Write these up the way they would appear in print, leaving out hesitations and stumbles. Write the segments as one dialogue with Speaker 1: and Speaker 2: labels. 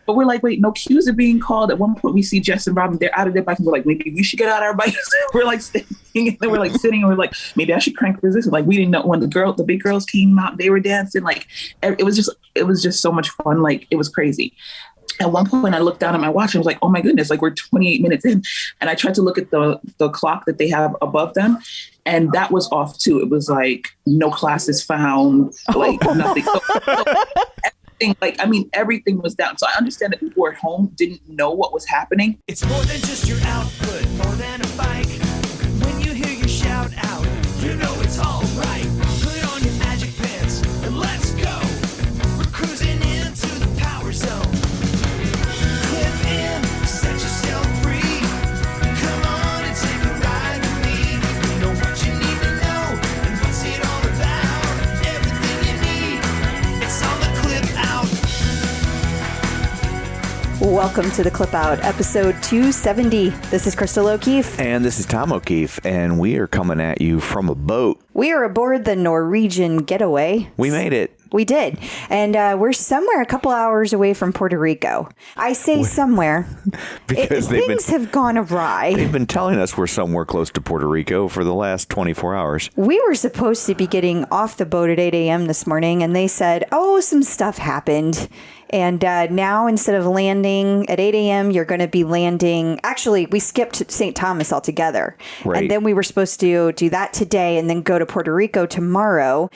Speaker 1: But we're like, wait, no cues are being called. At one point, we see Jess and Robin, they're out of their bikes, and we're like, maybe we should get out of our bikes. We're like sitting, and then we're like sitting, and we're like, maybe I should crank resistance. Like, we didn't know when the big girls came out, they were dancing. Like, it was just so much fun. Like, it was crazy. At one point, I looked down at my watch and was like, oh my goodness, like we're 28 minutes in. And I tried to look at the clock that they have above them. And that was off too. It was like, no classes found, like nothing. Everything, like, I mean, everything was down. So I understand that people at home didn't know what was happening.
Speaker 2: It's more than just your output, more than a bike. When you hear your shout out, you know it's all right. Put on your magic pants and let's go. We're cruising into the power zone. Clip in, set yourself free. Come on and take a ride with me. Know what you need to know and what's it all about. Everything you need, it's on the Clip Out.
Speaker 3: Welcome to the Clip Out, episode 270. This is Crystal O'Keefe.
Speaker 4: And this is Tom O'Keefe, and we are coming at you from a boat.
Speaker 3: We are aboard the Norwegian Getaway.
Speaker 4: We made it.
Speaker 3: We did. And we're somewhere a couple hours away from Puerto Rico. I say somewhere.
Speaker 4: Because
Speaker 3: things have gone awry.
Speaker 4: They've been telling us we're somewhere close to Puerto Rico for the last 24 hours.
Speaker 3: We were supposed to be getting off the boat at 8 a.m. this morning, and they said, oh, some stuff happened. And now, instead of landing at 8 a.m., you're going to be landing. Actually, we skipped St. Thomas altogether.
Speaker 4: Right.
Speaker 3: And then we were supposed to do that today and then go to Puerto Rico tomorrow.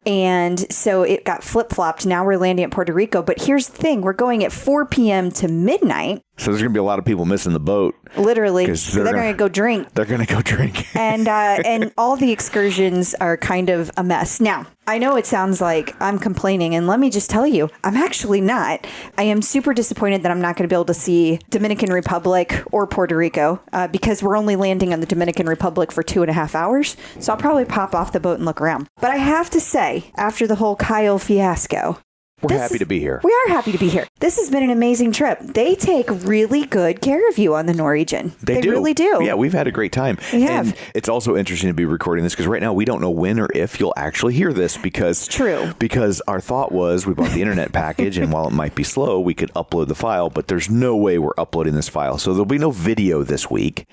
Speaker 3: And so it got flip-flopped. Now we're landing at Puerto Rico. But here's the thing. We're going at 4 p.m. to midnight.
Speaker 4: So there's going to be a lot of people missing the boat.
Speaker 3: Literally. They're going to go drink.
Speaker 4: They're going to go drink.
Speaker 3: And all the excursions are kind of a mess. Now, I know it sounds like I'm complaining. And let me just tell you, I'm actually not. I am super disappointed that I'm not going to be able to see Dominican Republic or Puerto Rico because we're only landing on the Dominican Republic for 2.5 hours. So I'll probably pop off the boat and look around. But I have to say, after the whole Kyle fiasco,
Speaker 4: we're happy to be here.
Speaker 3: We are happy to be here. This has been an amazing trip. They take really good care of you on the Norwegian. They really do.
Speaker 4: Yeah, we've had a great time. And it's also interesting to be recording this because right now we don't know when or if you'll actually hear this because
Speaker 3: true.
Speaker 4: Because our thought was we bought the internet package and while it might be slow, we could upload the file, but there's no way we're uploading this file. So there'll be no video this week.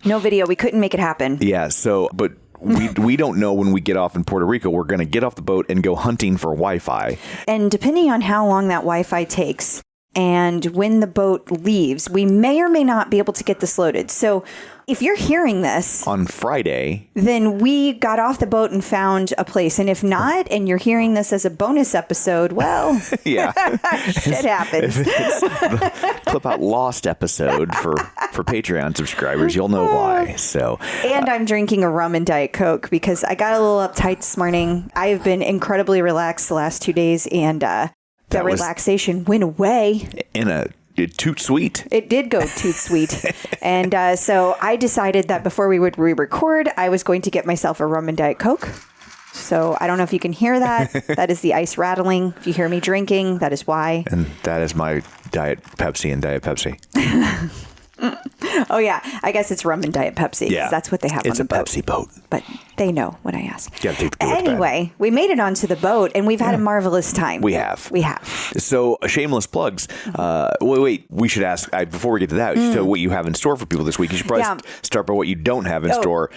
Speaker 3: No video. We couldn't make it happen.
Speaker 4: Yeah. So, but we don't know when we get off in Puerto Rico. We're going to get off the boat and go hunting for Wi-Fi.
Speaker 3: And depending on how long that Wi-Fi takes and when the boat leaves, we may or may not be able to get this loaded. So if you're hearing this
Speaker 4: on Friday,
Speaker 3: then we got off the boat and found a place. And if not, and you're hearing this as a bonus episode, well,
Speaker 4: yeah,
Speaker 3: shit happens.
Speaker 4: If it's the Clip Out Lost episode for Patreon subscribers, you'll know why. So,
Speaker 3: and I'm drinking a rum and Diet Coke because I got a little uptight this morning. I have been incredibly relaxed the last 2 days, and the relaxation went away
Speaker 4: in a toot sweet.
Speaker 3: It did go toot sweet. And so I decided that before we would re-record, I was going to get myself a rum and Diet Coke. So I don't know if you can hear that. That is the ice rattling. If you hear me drinking, that is why.
Speaker 4: And that is my Diet Pepsi and Diet Pepsi.
Speaker 3: Oh, yeah. I guess it's rum and Diet Pepsi.
Speaker 4: Yeah.
Speaker 3: That's what they have on the boat.
Speaker 4: It's a Pepsi boat.
Speaker 3: But they know when I ask.
Speaker 4: Yeah,
Speaker 3: anyway, we made it onto the boat, and we've had a marvelous time.
Speaker 4: We have. So, shameless plugs. Wait. We should ask, before we get to that, we should tell what you have in store for people this week. You should probably start by what you don't have in store.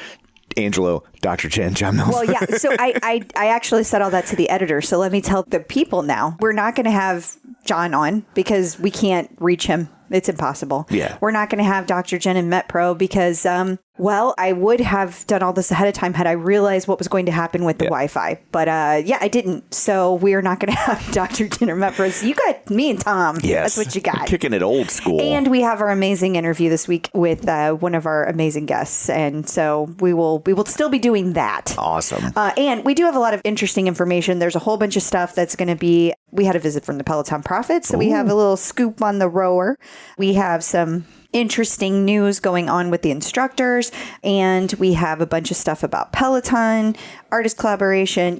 Speaker 4: Angelo, Dr. Chen, John Mills.
Speaker 3: Well, yeah. So I actually said all that to the editor. So let me tell the people now. We're not going to have John on because we can't reach him. It's impossible.
Speaker 4: Yeah.
Speaker 3: We're not going to have Dr. Jen and MetPro because, I would have done all this ahead of time had I realized what was going to happen with the Wi-Fi. But I didn't. So we're not going to have Dr. Jen or MetPro. So you got me and Tom.
Speaker 4: Yes.
Speaker 3: That's what you got.
Speaker 4: We're kicking it old school.
Speaker 3: And we have our amazing interview this week with one of our amazing guests. And so we will still be doing that.
Speaker 4: Awesome.
Speaker 3: And we do have a lot of interesting information. There's a whole bunch of stuff that's going to be, we had a visit from the Peloton Prophet. So we have a little scoop on the rower. We have some interesting news going on with the instructors, and we have a bunch of stuff about Peloton, artist collaboration,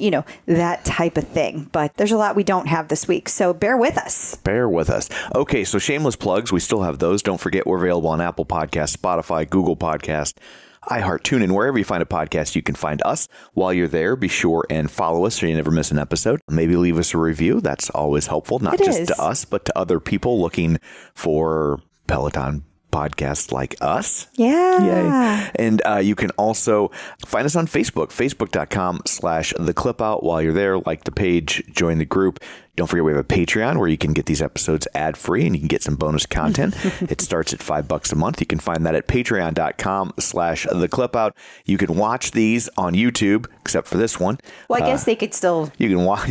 Speaker 3: that type of thing. But there's a lot we don't have this week, so bear with us.
Speaker 4: Okay, so shameless plugs, we still have those. Don't forget we're available on Apple Podcasts, Spotify, Google Podcasts, iHeart, TuneIn, wherever you find a podcast, you can find us. While you're there, be sure and follow us so you never miss an episode. Maybe leave us a review. That's always helpful, not just to us, but to other people looking for Peloton podcasts like us.
Speaker 3: Yeah.
Speaker 4: Yay. And you can also find us on Facebook, facebook.com/theclipout. While you're there, like the page, join the group. Don't forget we have a Patreon where you can get these episodes ad-free and you can get some bonus content. It starts at $5 a month. You can find that at patreon.com/theclipout. You can watch these on YouTube, except for this one.
Speaker 3: Well, I guess they could still.
Speaker 4: You can watch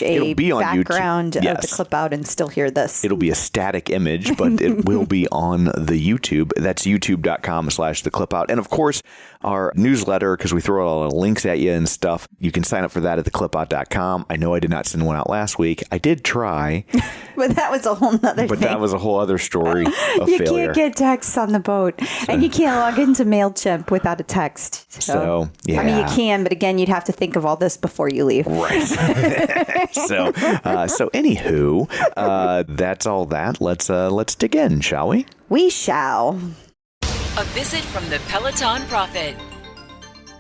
Speaker 4: a
Speaker 3: background of the clip out and still hear this.
Speaker 4: It'll be a static image, but it will be on the YouTube. That's youtube.com/theclipout. And of course, our newsletter, because we throw a lot of links at you and stuff. You can sign up for that at theclipout.com. I know I did not send one out last week. I did try.
Speaker 3: But that was a whole nother thing.
Speaker 4: But that was a whole other story of
Speaker 3: you
Speaker 4: failure.
Speaker 3: You can't get texts on the boat. And you can't log into MailChimp without a text.
Speaker 4: So, yeah.
Speaker 3: I mean, you can, but again, you'd have to think of all this before you leave.
Speaker 4: Right. So anywho, that's all that. Let's dig in, shall we?
Speaker 3: We shall.
Speaker 5: A visit from the Peloton Prophet.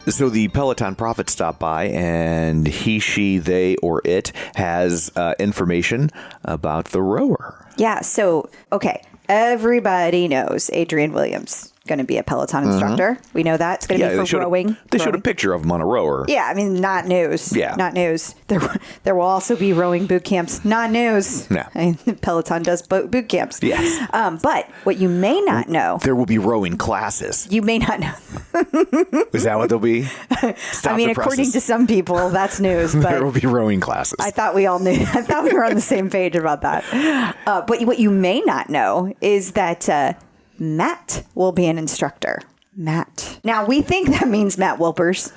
Speaker 4: So the Peloton Prophet stopped by, and he, she, they, or it has information about the rower.
Speaker 3: Yeah. So, okay. Everybody knows Adrian Williams going to be a Peloton instructor. We know that. It's going to be for rowing.
Speaker 4: They showed a picture of him on a rower.
Speaker 3: Yeah. I mean, not news.
Speaker 4: Yeah.
Speaker 3: Not news. There will also be rowing boot camps. Not news.
Speaker 4: Yeah.
Speaker 3: I mean, Peloton does boot camps.
Speaker 4: Yes.
Speaker 3: But what you may not know.
Speaker 4: There will be rowing classes.
Speaker 3: You may not know.
Speaker 4: Is that what they'll be?
Speaker 3: I mean, according to some people, that's news. But
Speaker 4: there will be rowing classes.
Speaker 3: I thought we all knew. I thought we were on the same page about that. But what you may not know is that Matt will be an instructor. Matt. Now, we think that means Matt Wilpers.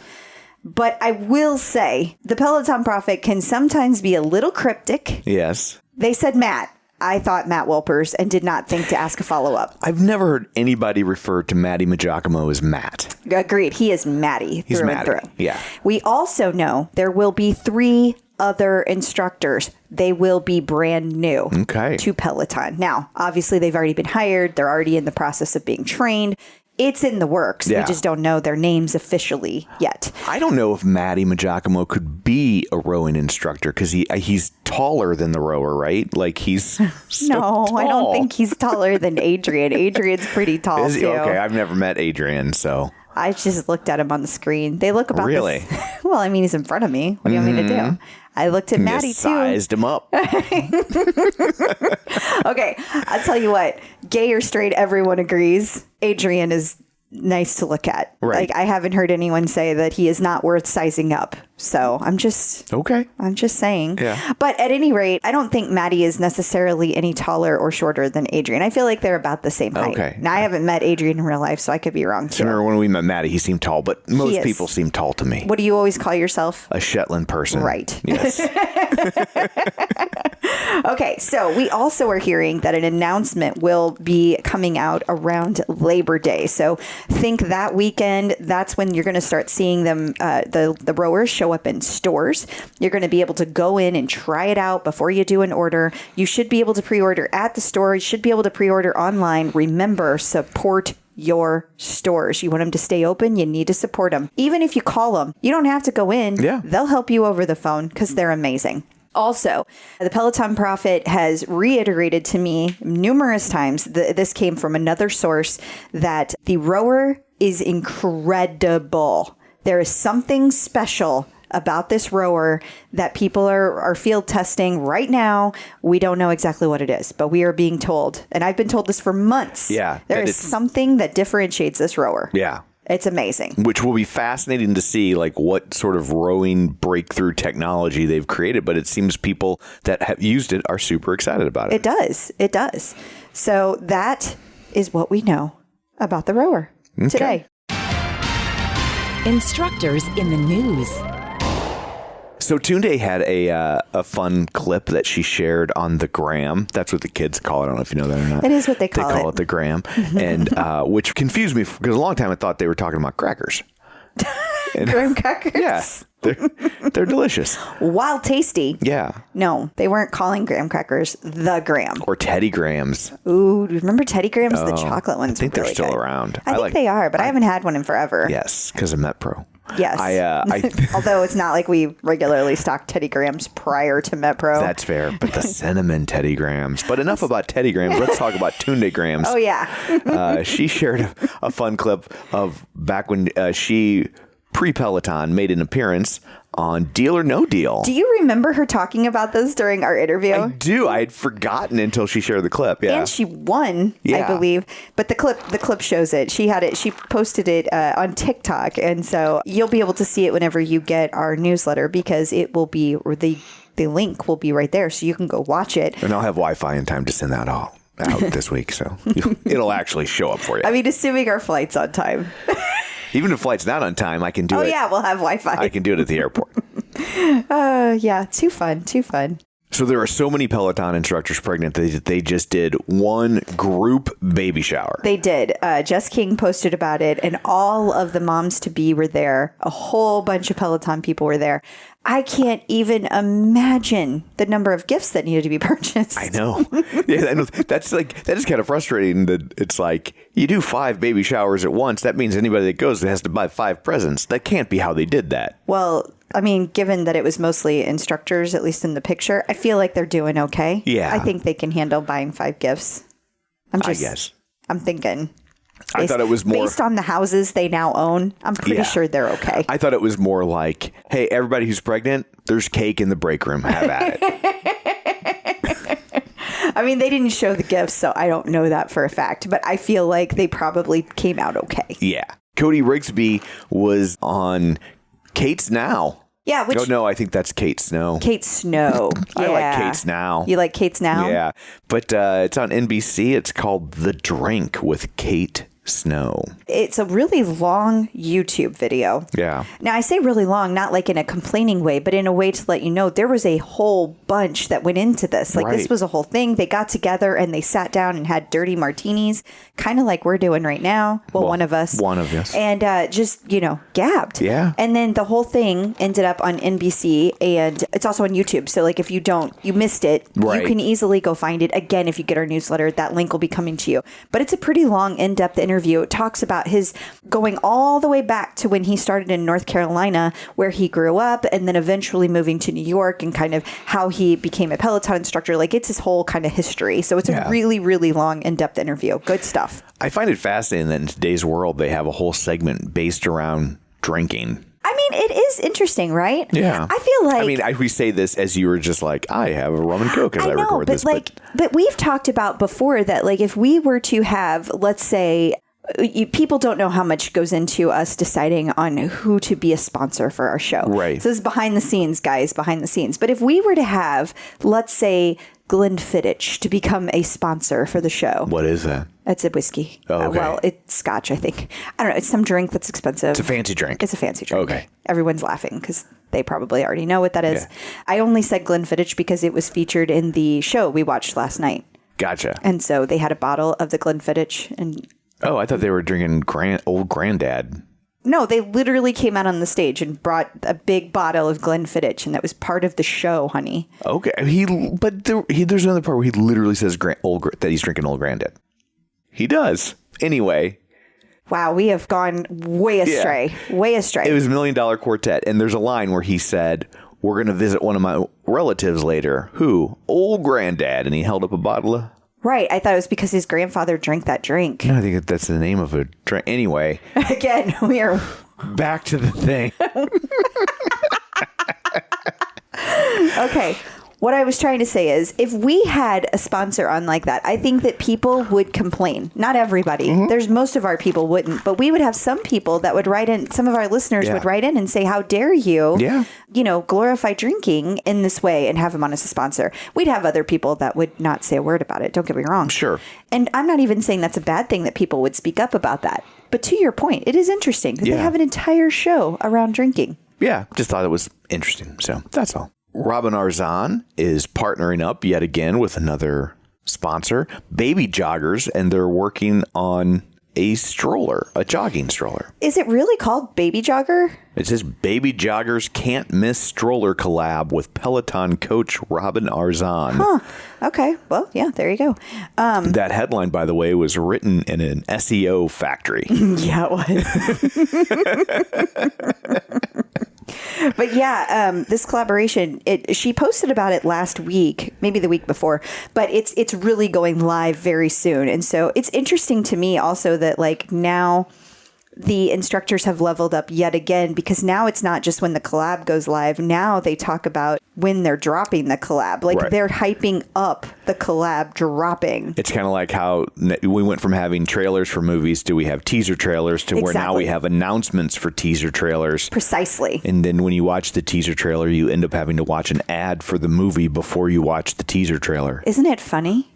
Speaker 3: But I will say the Peloton Prophet can sometimes be a little cryptic.
Speaker 4: Yes.
Speaker 3: They said Matt. I thought Matt Wilpers and did not think to ask a follow-up.
Speaker 4: I've never heard anybody refer to Matty Majacomo as Matt.
Speaker 3: Agreed. He is Matty through and through.
Speaker 4: Yeah.
Speaker 3: We also know there will be 3 other instructors. They will be brand new to Peloton. Now, obviously, they've already been hired. They're already in the process of being trained. It's in the works.
Speaker 4: Yeah.
Speaker 3: We just don't know their names officially yet.
Speaker 4: I don't know if Matty Majacomo could be a rowing instructor because he's taller than the rower, right? Like he's so tall.
Speaker 3: I don't think he's taller than Adrian. Adrian's pretty tall too.
Speaker 4: Okay, I've never met Adrian, so
Speaker 3: I just looked at him on the screen. They look about
Speaker 4: really.
Speaker 3: Well, I mean, he's in front of me. What do you want me to do? I looked at Maddie too.
Speaker 4: Sized him up.
Speaker 3: Okay, I'll tell you what. Gay or straight, everyone agrees. Adrian is nice to look at.
Speaker 4: Right.
Speaker 3: Like I haven't heard anyone say that he is not worth sizing up. So I'm just saying.
Speaker 4: Yeah.
Speaker 3: But at any rate, I don't think Maddie is necessarily any taller or shorter than Adrian. I feel like they're about the same height.
Speaker 4: Okay.
Speaker 3: Now I haven't met Adrian in real life, so I could be wrong too.
Speaker 4: I remember when we met Maddie, he seemed tall, but most people seem tall to me.
Speaker 3: What do you always call yourself?
Speaker 4: A Shetland person.
Speaker 3: Right.
Speaker 4: Yes.
Speaker 3: Okay, so we also are hearing that an announcement will be coming out around Labor Day. So think that weekend, that's when you're going to start seeing them, the rowers show up in stores. You're going to be able to go in and try it out before you do an order. You should be able to pre-order at the store. You should be able to pre-order online. Remember, support your stores. You want them to stay open, you need to support them. Even if you call them, you don't have to go in.
Speaker 4: Yeah.
Speaker 3: They'll help you over the phone because they're amazing. Also, the Peloton Prophet has reiterated to me numerous times, this came from another source, that the rower is incredible. There is something special about this rower that people are field testing right now. We don't know exactly what it is, but we are being told, and I've been told this for months.
Speaker 4: Yeah.
Speaker 3: There is something that differentiates this rower.
Speaker 4: Yeah.
Speaker 3: It's amazing.
Speaker 4: Which will be fascinating to see, like what sort of rowing breakthrough technology they've created. But it seems people that have used it are super excited about it.
Speaker 3: It does. It does. So that is what we know about the rower today.
Speaker 5: Instructors in the news.
Speaker 4: So Tunde had a fun clip that she shared on the gram. That's what the kids call it. I don't know if you know that or not.
Speaker 3: It is what they call it.
Speaker 4: They call it the gram. And which confused me because a long time I thought they were talking about crackers.
Speaker 3: Graham crackers.
Speaker 4: Yeah. They're delicious.
Speaker 3: Wild tasty.
Speaker 4: Yeah.
Speaker 3: No, they weren't calling graham crackers the Graham.
Speaker 4: Or Teddy Grahams.
Speaker 3: Ooh, remember Teddy Grahams? The chocolate ones.
Speaker 4: I think
Speaker 3: really
Speaker 4: they're still
Speaker 3: good.
Speaker 4: around.
Speaker 3: I think they are, but I haven't had one in forever.
Speaker 4: Yes, because of MetPro.
Speaker 3: Yes. Although it's not like we regularly stock Teddy Grahams prior to MetPro.
Speaker 4: That's fair. But the cinnamon Teddy Grahams. But enough about Teddy Grahams. Let's talk about Tunde Grahams.
Speaker 3: Oh, yeah.
Speaker 4: She shared a fun clip of back when she, pre-Peloton, made an appearance on Deal or No Deal.
Speaker 3: Do you remember her talking about this during our interview?
Speaker 4: I do. I had forgotten until she shared the clip. Yeah.
Speaker 3: And she won, I believe. But the clip shows it. She had it. She posted it on TikTok. And so you'll be able to see it whenever you get our newsletter because it will be, or the link will be right there. So you can go watch it.
Speaker 4: And I'll have Wi-Fi in time to send that all out this week. So it'll actually show up for you.
Speaker 3: I mean, assuming our flight's on time.
Speaker 4: Even if flight's not on time, I can do it.
Speaker 3: Oh, yeah, we'll have Wi-Fi.
Speaker 4: I can do it at the airport.
Speaker 3: Yeah, too fun.
Speaker 4: So there are so many Peloton instructors pregnant that they just did one group baby shower.
Speaker 3: They did. Jess King posted about it, and all of the moms-to-be were there. A whole bunch of Peloton people were there. I can't even imagine the number of gifts that needed to be purchased.
Speaker 4: I know. Yeah, I know. That is kind of frustrating that it's like you do 5 baby showers at once. That means anybody that goes has to buy 5 presents. That can't be how they did that.
Speaker 3: Well, I mean, given that it was mostly instructors, at least in the picture, I feel like they're doing okay.
Speaker 4: Yeah.
Speaker 3: I think they can handle buying 5 gifts.
Speaker 4: I guess.
Speaker 3: I'm thinking.
Speaker 4: I thought it was more
Speaker 3: based on the houses they now own. I'm pretty sure they're okay.
Speaker 4: I thought it was more like, hey, everybody who's pregnant, there's cake in the break room. Have at it.
Speaker 3: I mean, they didn't show the gifts, so I don't know that for a fact. But I feel like they probably came out okay.
Speaker 4: Yeah. Cody Rigsby was on Kate's Now.
Speaker 3: Yeah.
Speaker 4: Oh, no, I think that's Kate Snow.
Speaker 3: Kate Snow.
Speaker 4: I like Kate's Now.
Speaker 3: You like Kate's Now?
Speaker 4: Yeah. But it's on NBC. It's called The Drink with Kate Snow.
Speaker 3: It's a really long YouTube video.
Speaker 4: Yeah.
Speaker 3: Now, I say really long, not like in a complaining way, but in a way to let you know there was a whole bunch that went into this. Like, this was a whole thing. They got together and they sat down and had dirty martinis, kind of like we're doing right now. Well, one of us.
Speaker 4: One of us.
Speaker 3: And just, gabbed.
Speaker 4: Yeah.
Speaker 3: And then the whole thing ended up on NBC, and it's also on YouTube. So, like, if you missed it, you can easily go find it. Again, if you get our newsletter, that link will be coming to you. But it's a pretty long, in-depth interview. It talks about his going all the way back to when he started in North Carolina, where he grew up, and then eventually moving to New York, and kind of how he became a Peloton instructor. Like, it's his whole kind of history. So it's a really, really long, in-depth interview. Good stuff.
Speaker 4: I find it fascinating that in today's world, they have a whole segment based around drinking.
Speaker 3: I mean, it is interesting, right?
Speaker 4: Yeah.
Speaker 3: I feel like...
Speaker 4: I mean, we say this as you were just like, I have a rum and coke as I record this.
Speaker 3: But we've talked about before that, like, if we were to have, let's say... people don't know how much goes into us deciding on who to be a sponsor for our show.
Speaker 4: Right.
Speaker 3: So this is behind the scenes, guys, behind the scenes. But if we were to have, let's say, Glenfiddich to become a sponsor for the show.
Speaker 4: What is that?
Speaker 3: It's a whiskey.
Speaker 4: Oh, okay.
Speaker 3: Well, it's scotch, I think. I don't know. It's some drink that's expensive.
Speaker 4: It's a fancy drink.
Speaker 3: It's a fancy drink.
Speaker 4: Okay.
Speaker 3: Everyone's laughing because they probably already know what that is.
Speaker 4: Yeah.
Speaker 3: I only said Glenfiddich because it was featured in the show we watched last night.
Speaker 4: Gotcha.
Speaker 3: And so they had a bottle of the Glenfiddich and...
Speaker 4: Oh, I thought they were drinking old granddad.
Speaker 3: No, they literally came out on the stage and brought a big bottle of Glenfiddich, and that was part of the show, honey.
Speaker 4: Okay, there's another part where he literally says that he's drinking old granddad. He does. Anyway.
Speaker 3: Wow, we have gone way astray. Yeah. Way astray.
Speaker 4: It was $1 Million Quartet, and there's a line where he said, "We're going to visit one of my relatives later." Who? Old granddad. And he held up a bottle of...
Speaker 3: Right. I thought it was because his grandfather drank that drink.
Speaker 4: No, I think that's the name of a drink. Anyway.
Speaker 3: Again, we are...
Speaker 4: Back to the thing.
Speaker 3: Okay. What I was trying to say is, if we had a sponsor on like that, I think that people would complain. Not everybody. Mm-hmm. Most of our people wouldn't. But we would have some people that would write in, some of our listeners would write in and say, how dare you, glorify drinking in this way and have him on as a sponsor. We'd have other people that would not say a word about it. Don't get me wrong.
Speaker 4: Sure.
Speaker 3: And I'm not even saying that's a bad thing that people would speak up about that. But to your point, it is interesting that they have an entire show around drinking.
Speaker 4: Yeah. Just thought it was interesting. So that's all. Robin Arzon is partnering up yet again with another sponsor, Baby Joggers, and they're working on a stroller, a jogging stroller.
Speaker 3: Is it really called Baby Jogger?
Speaker 4: It says Baby Joggers Can't Miss Stroller Collab with Peloton coach Robin Arzon.
Speaker 3: Huh. Okay. Well, yeah, there you go.
Speaker 4: That headline, by the way, was written in an SEO factory.
Speaker 3: Yeah, it was. But yeah, this collaboration, she posted about it last week, maybe the week before, but it's really going live very soon. And so it's interesting to me also that like now the instructors have leveled up yet again, because now it's not just when the collab goes live. Now they talk about when they're dropping the collab. Like
Speaker 4: Right.
Speaker 3: They're hyping up the collab dropping.
Speaker 4: It's kind of like how we went from having trailers for movies to we have teaser trailers to where now
Speaker 3: Exactly.
Speaker 4: we have announcements for teaser trailers.
Speaker 3: Precisely.
Speaker 4: And then when you watch the teaser trailer, you end up having to watch an ad for the movie before you watch the teaser trailer.
Speaker 3: Isn't it funny?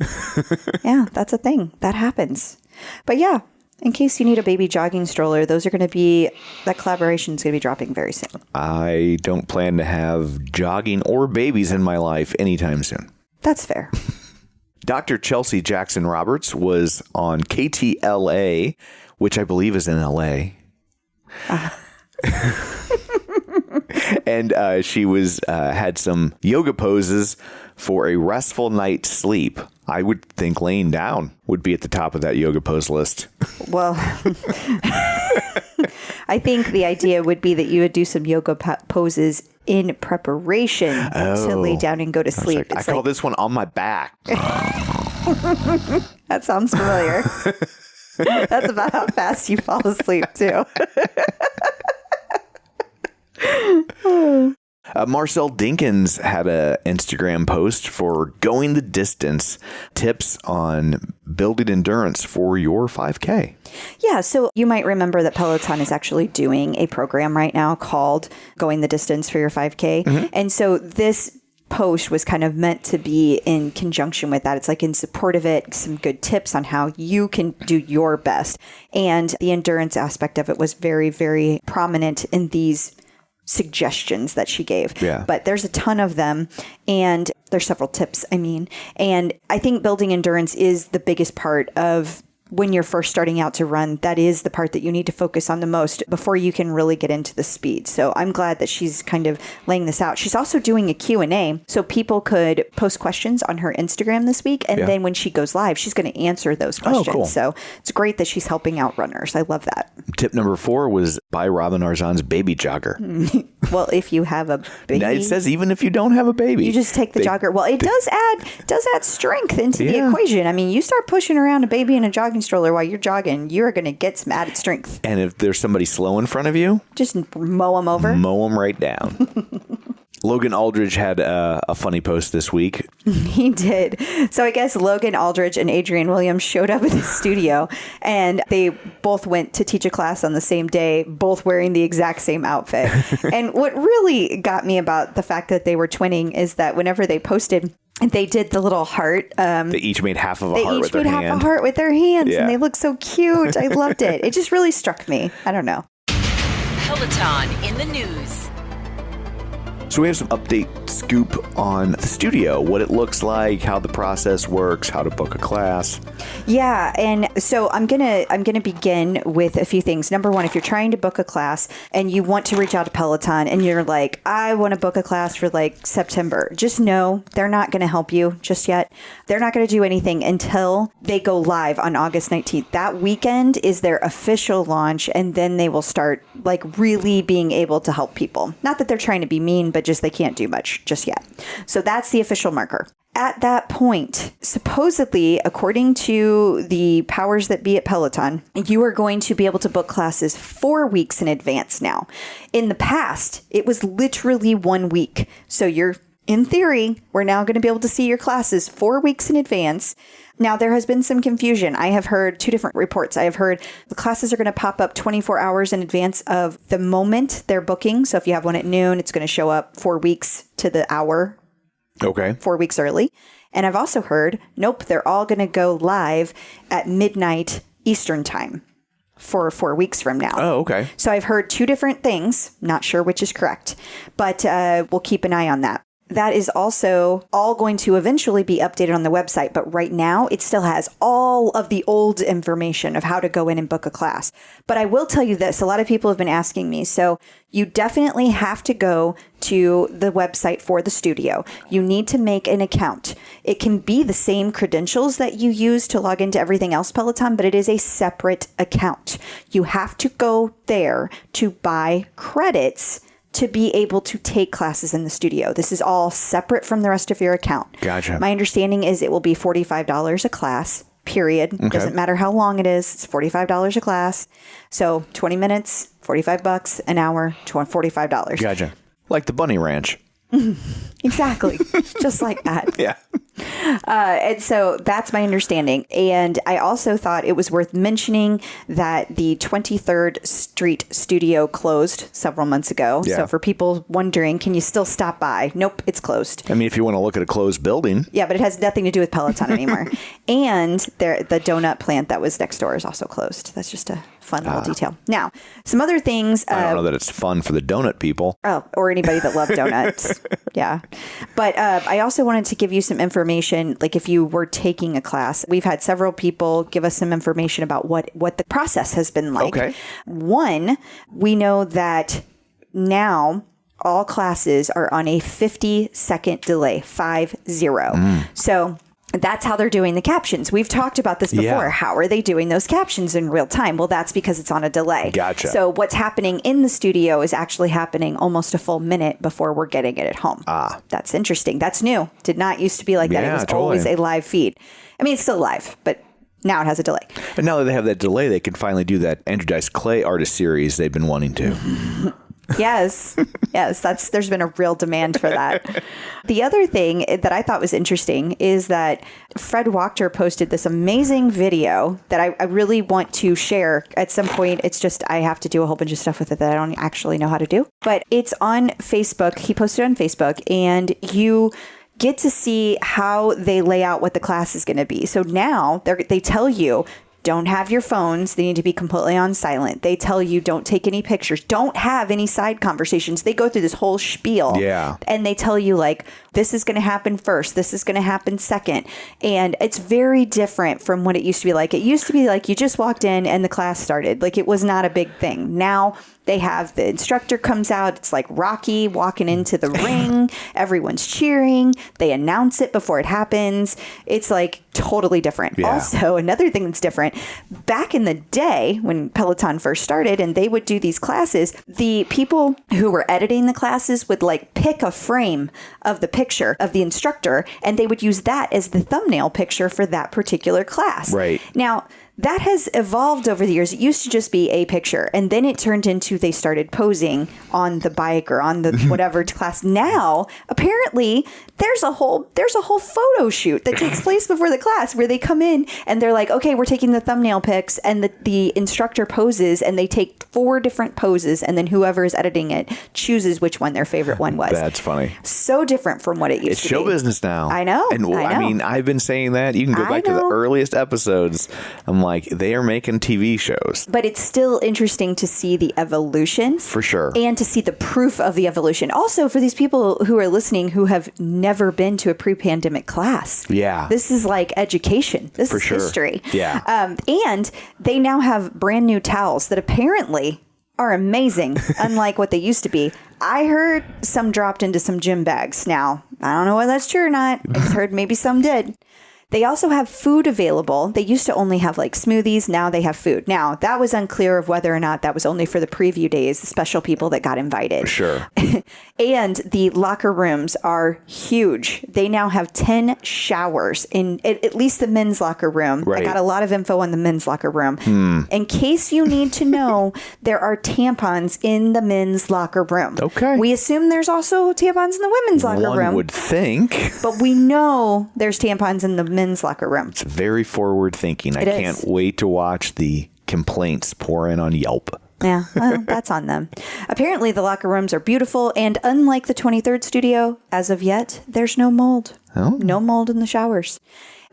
Speaker 3: Yeah, that's a thing. That happens. But yeah, in case you need a baby jogging stroller, that collaboration is going to be dropping very soon.
Speaker 4: I don't plan to have jogging or babies in my life anytime soon.
Speaker 3: That's fair.
Speaker 4: Dr. Chelsea Jackson Roberts was on KTLA, which I believe is in LA. And she was had some yoga poses for a restful night's sleep. I would think laying down would be at the top of that yoga pose list.
Speaker 3: Well, I think the idea would be that you would do some yoga poses in preparation to lay down and go to sleep.
Speaker 4: I call this one on my back.
Speaker 3: That sounds familiar. That's about how fast you fall asleep, too.
Speaker 4: Marcel Dinkins had an Instagram post for going the distance, tips on building endurance for your 5K.
Speaker 3: Yeah, so you might remember that Peloton is actually doing a program right now called Going the Distance for Your 5K. Mm-hmm. And so this post was kind of meant to be in conjunction with that. It's like in support of it, some good tips on how you can do your best. And the endurance aspect of it was very, very prominent in these suggestions that she gave.
Speaker 4: Yeah.
Speaker 3: But there's a ton of them, and there's several tips, and I think building endurance is the biggest part of when you're first starting out to run. That is the part that you need to focus on the most before you can really get into the speed. So I'm glad that she's kind of laying this out. She's also doing a Q&A, so people could post questions on her Instagram this week, and then when she goes live, she's going to answer those questions.
Speaker 4: Oh, cool.
Speaker 3: So it's great that she's helping out runners. I love that.
Speaker 4: Tip number 4 was buy Robin Arzon's Baby Jogger.
Speaker 3: Well, if you have a baby,
Speaker 4: It says even if you don't have a baby,
Speaker 3: you just take the jogger. Well, it does add strength into the equation. I mean, you start pushing around a baby in a jogging stroller while you're jogging, you're going to get some added strength.
Speaker 4: And if there's somebody slow in front of you,
Speaker 3: just mow them over.
Speaker 4: Mow them right down. Logan Aldridge had a funny post this week.
Speaker 3: He did. So I guess Logan Aldridge and Adrian Williams showed up at the studio, and they both went to teach a class on the same day, both wearing the exact same outfit. And what really got me about the fact that they were twinning is that whenever they posted, they did the little heart.
Speaker 4: They each made half of a heart with their hand.
Speaker 3: They each made half a heart with their hands,
Speaker 4: Yeah.
Speaker 3: and they look so cute. I loved it. It just really struck me. I don't know.
Speaker 5: Peloton in the news.
Speaker 4: So we have some update scoop on the studio, what it looks like, how the process works, how to book a class.
Speaker 3: Yeah, and so I'm gonna begin with a few things. Number one, if you're trying to book a class and you want to reach out to Peloton and you're like, I want to book a class for like September, just know they're not going to help you just yet. They're not going to do anything until they go live on August 19th. That weekend is their official launch, and then they will start like really being able to help people. Not that they're trying to be mean, but just they can't do much just yet. So that's the official marker. At that point, supposedly, according to the powers that be at Peloton, you are going to be able to book classes 4 weeks in advance now. In the past, it was literally 1 week. So in theory, we're now going to be able to see your classes 4 weeks in advance. Now, there has been some confusion. I have heard 2 different reports. I have heard the classes are going to pop up 24 hours in advance of the moment they're booking. So if you have one at noon, it's going to show up 4 weeks to the hour.
Speaker 4: Okay.
Speaker 3: 4 weeks early. And I've also heard, nope, they're all going to go live at midnight Eastern time for 4 weeks from now.
Speaker 4: Oh, okay.
Speaker 3: So I've heard 2 different things. Not sure which is correct, but we'll keep an eye on that. that is also all going to eventually be updated on the website. But right now, it still has all of the old information of how to go in and book a class. But I will tell you this. A lot of people have been asking me. So you definitely have to go to the website for the studio. You need to make an account. It can be the same credentials that you use to log into everything else Peloton, but it is a separate account. You have to go there to buy credits to be able to take classes in the studio. This is all separate from the rest of your account.
Speaker 4: Gotcha.
Speaker 3: My understanding is it will be $45 a class, period.
Speaker 4: Okay.
Speaker 3: Doesn't matter how long it is. It's $45 a class. So 20 minutes, $45 an hour, $45.
Speaker 4: Gotcha. Like the Bunny Ranch.
Speaker 3: Exactly. Just like that.
Speaker 4: Yeah.
Speaker 3: And so that's my understanding. And I also thought it was worth mentioning that the 23rd Street studio closed several months ago.
Speaker 4: Yeah.
Speaker 3: So for people wondering, can you still stop by? Nope, it's closed.
Speaker 4: I mean, if you want to look at a closed building.
Speaker 3: Yeah, but it has nothing to do with Peloton anymore. And the donut plant that was next door is also closed. That's just a fun little detail. Now, some other things.
Speaker 4: I don't know that it's fun for the donut people.
Speaker 3: Oh, or anybody that loves donuts. Yeah. But I also wanted to give you some information, like if you were taking a class. We've had several people give us some information about what the process has been like.
Speaker 4: Okay.
Speaker 3: One, we know that now all classes are on a 50-second delay, 50. So that's how they're doing the captions. We've talked about this before.
Speaker 4: Yeah.
Speaker 3: How are they doing those captions in real time? Well, that's because it's on a delay.
Speaker 4: Gotcha.
Speaker 3: So what's happening in the studio is actually happening almost a full minute before we're getting it at home. That's interesting. That's new. Did not used to be like that.
Speaker 4: Yeah,
Speaker 3: It was
Speaker 4: totally.
Speaker 3: always a live feed. I mean, it's still live, but now it has a delay.
Speaker 4: And now that they have that delay, they can finally do that Andrew Dice Clay artist series they've been wanting to.
Speaker 3: Yes. Yes. There's been a real demand for that. The other thing that I thought was interesting is that Fred Wachter posted this amazing video that I really want to share at some point. It's just, I have to do a whole bunch of stuff with it that I don't actually know how to do, but it's on Facebook. He posted it on Facebook, and you get to see how they lay out what the class is going to be. So now they tell you, don't have your phones. They need to be completely on silent. They tell you don't take any pictures. Don't have any side conversations. They go through this whole spiel.
Speaker 4: Yeah.
Speaker 3: And they tell you like, this is going to happen first. This is going to happen second. And it's very different from what it used to be like. It used to be like you just walked in and the class started. Like it was not a big thing. Now they have the instructor comes out. It's like Rocky walking into the ring. Everyone's cheering. They announce it before it happens. It's like totally different.
Speaker 4: Yeah.
Speaker 3: Also, another thing that's different, back in the day when Peloton first started and they would do these classes, the people who were editing the classes would like pick a frame of the picture of the instructor and they would use that as the thumbnail picture for that particular class.
Speaker 4: Right.
Speaker 3: Now, that has evolved over the years. It used to just be a picture, and then it turned into they started posing on the bike or on the whatever class. Now, apparently, there's a whole photo shoot that takes place before the class where they come in and they're like, okay, we're taking the thumbnail pics, and the instructor poses, and they take 4 different poses, and then whoever is editing it chooses which one their favorite one was.
Speaker 4: That's funny.
Speaker 3: So different from what it used
Speaker 4: It's
Speaker 3: to
Speaker 4: show
Speaker 3: be.
Speaker 4: business now.
Speaker 3: I know.
Speaker 4: And
Speaker 3: I know.
Speaker 4: mean, I've been saying that. You can go
Speaker 3: I
Speaker 4: back to the
Speaker 3: know.
Speaker 4: earliest episodes. I'm like, they are making TV shows.
Speaker 3: But it's still interesting to see the evolution.
Speaker 4: For sure.
Speaker 3: And to see the proof of the evolution. Also, for these people who are listening who have never been to a pre-pandemic class.
Speaker 4: Yeah.
Speaker 3: This is like education. This
Speaker 4: For
Speaker 3: is
Speaker 4: sure.
Speaker 3: history.
Speaker 4: Yeah.
Speaker 3: And they now have brand new towels that apparently are amazing, unlike what they used to be. I heard some dropped into some gym bags. Now, I don't know whether that's true or not. I just heard maybe some did. They also have food available. They used to only have like smoothies. Now they have food. Now, that was unclear of whether or not that was only for the preview days, the special people that got invited.
Speaker 4: Sure.
Speaker 3: And the locker rooms are huge. They now have 10 showers in at least the men's locker room.
Speaker 4: Right.
Speaker 3: I got a lot of info on the men's locker room. In case you need to know, there are tampons in the men's locker room.
Speaker 4: Okay.
Speaker 3: We assume there's also tampons in the women's locker
Speaker 4: One
Speaker 3: room.
Speaker 4: would think.
Speaker 3: But we know there's tampons in the men's locker room.
Speaker 4: It's very forward thinking. I
Speaker 3: It is.
Speaker 4: can't wait to watch the complaints pour in on Yelp.
Speaker 3: Yeah, well, that's on them. Apparently, the locker rooms are beautiful, and unlike the 23rd studio, as of yet, there's no mold.
Speaker 4: Oh.
Speaker 3: No mold in the showers.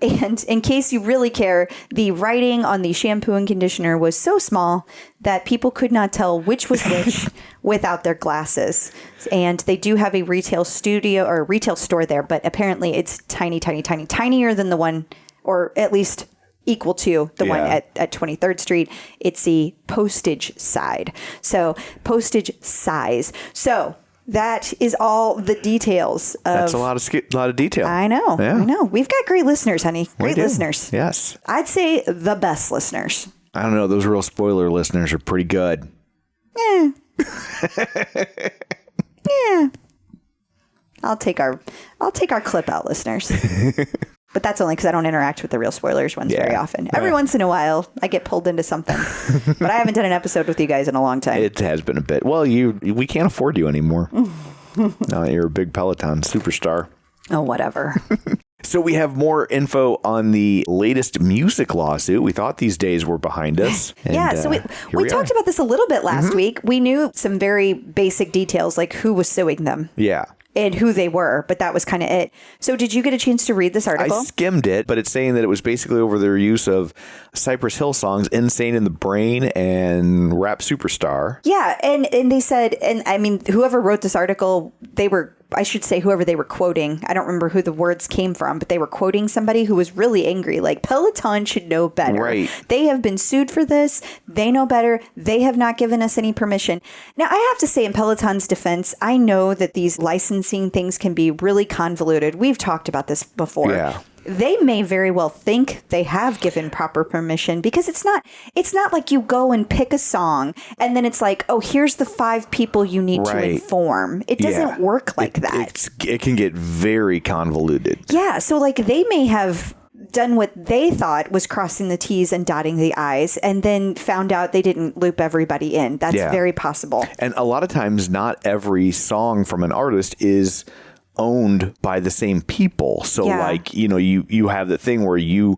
Speaker 3: And in case you really care, the writing on the shampoo and conditioner was so small that people could not tell which was which, without their glasses. And they do have a retail studio or retail store there, but apparently it's tiny, tiny, tiny, tinier than the one, or at least equal to the one at 23rd Street. It's the postage side. So postage size. So that is all the details.
Speaker 4: That's a lot of detail.
Speaker 3: I know.
Speaker 4: Yeah.
Speaker 3: I know. We've got great listeners, honey. Great listeners.
Speaker 4: Yes.
Speaker 3: I'd say the best listeners.
Speaker 4: I don't know. Those real spoiler listeners are pretty good.
Speaker 3: Yeah. Yeah. I'll take our clip out listeners. But that's only because I don't interact with the real spoilers ones very often. Every once in a while, I get pulled into something. But I haven't done an episode with you guys in a long time.
Speaker 4: It has been a bit. Well, we can't afford you anymore. Now that you're a big Peloton superstar.
Speaker 3: Oh, whatever.
Speaker 4: So we have more info on the latest music lawsuit. We thought these days were behind us. And,
Speaker 3: so we talked about this a little bit last week. We knew some very basic details, like who was suing them.
Speaker 4: Yeah.
Speaker 3: And who they were, but that was kind of it. So did you get a chance to read this article?
Speaker 4: I skimmed it, but it's saying that it was basically over their use of Cypress Hill songs, Insane in the Brain and Rap Superstar.
Speaker 3: Yeah, and they said, and I mean, whoever wrote this article, whoever they were quoting, I don't remember who the words came from, but they were quoting somebody who was really angry, like Peloton should know better.
Speaker 4: Right.
Speaker 3: They have been sued for this. They know better. They have not given us any permission. Now, I have to say, in Peloton's defense, I know that these licensing things can be really convoluted. We've talked about this before.
Speaker 4: Yeah.
Speaker 3: They may very well think they have given proper permission, because it's not like you go and pick a song and then it's like, oh, here's the 5 people you need to inform. It doesn't work like that.
Speaker 4: It can get very convoluted.
Speaker 3: Yeah. So like they may have done what they thought was crossing the T's and dotting the I's, and then found out they didn't loop everybody in. That's very possible.
Speaker 4: And a lot of times not every song from an artist is owned by the same people. So like, you have the thing where you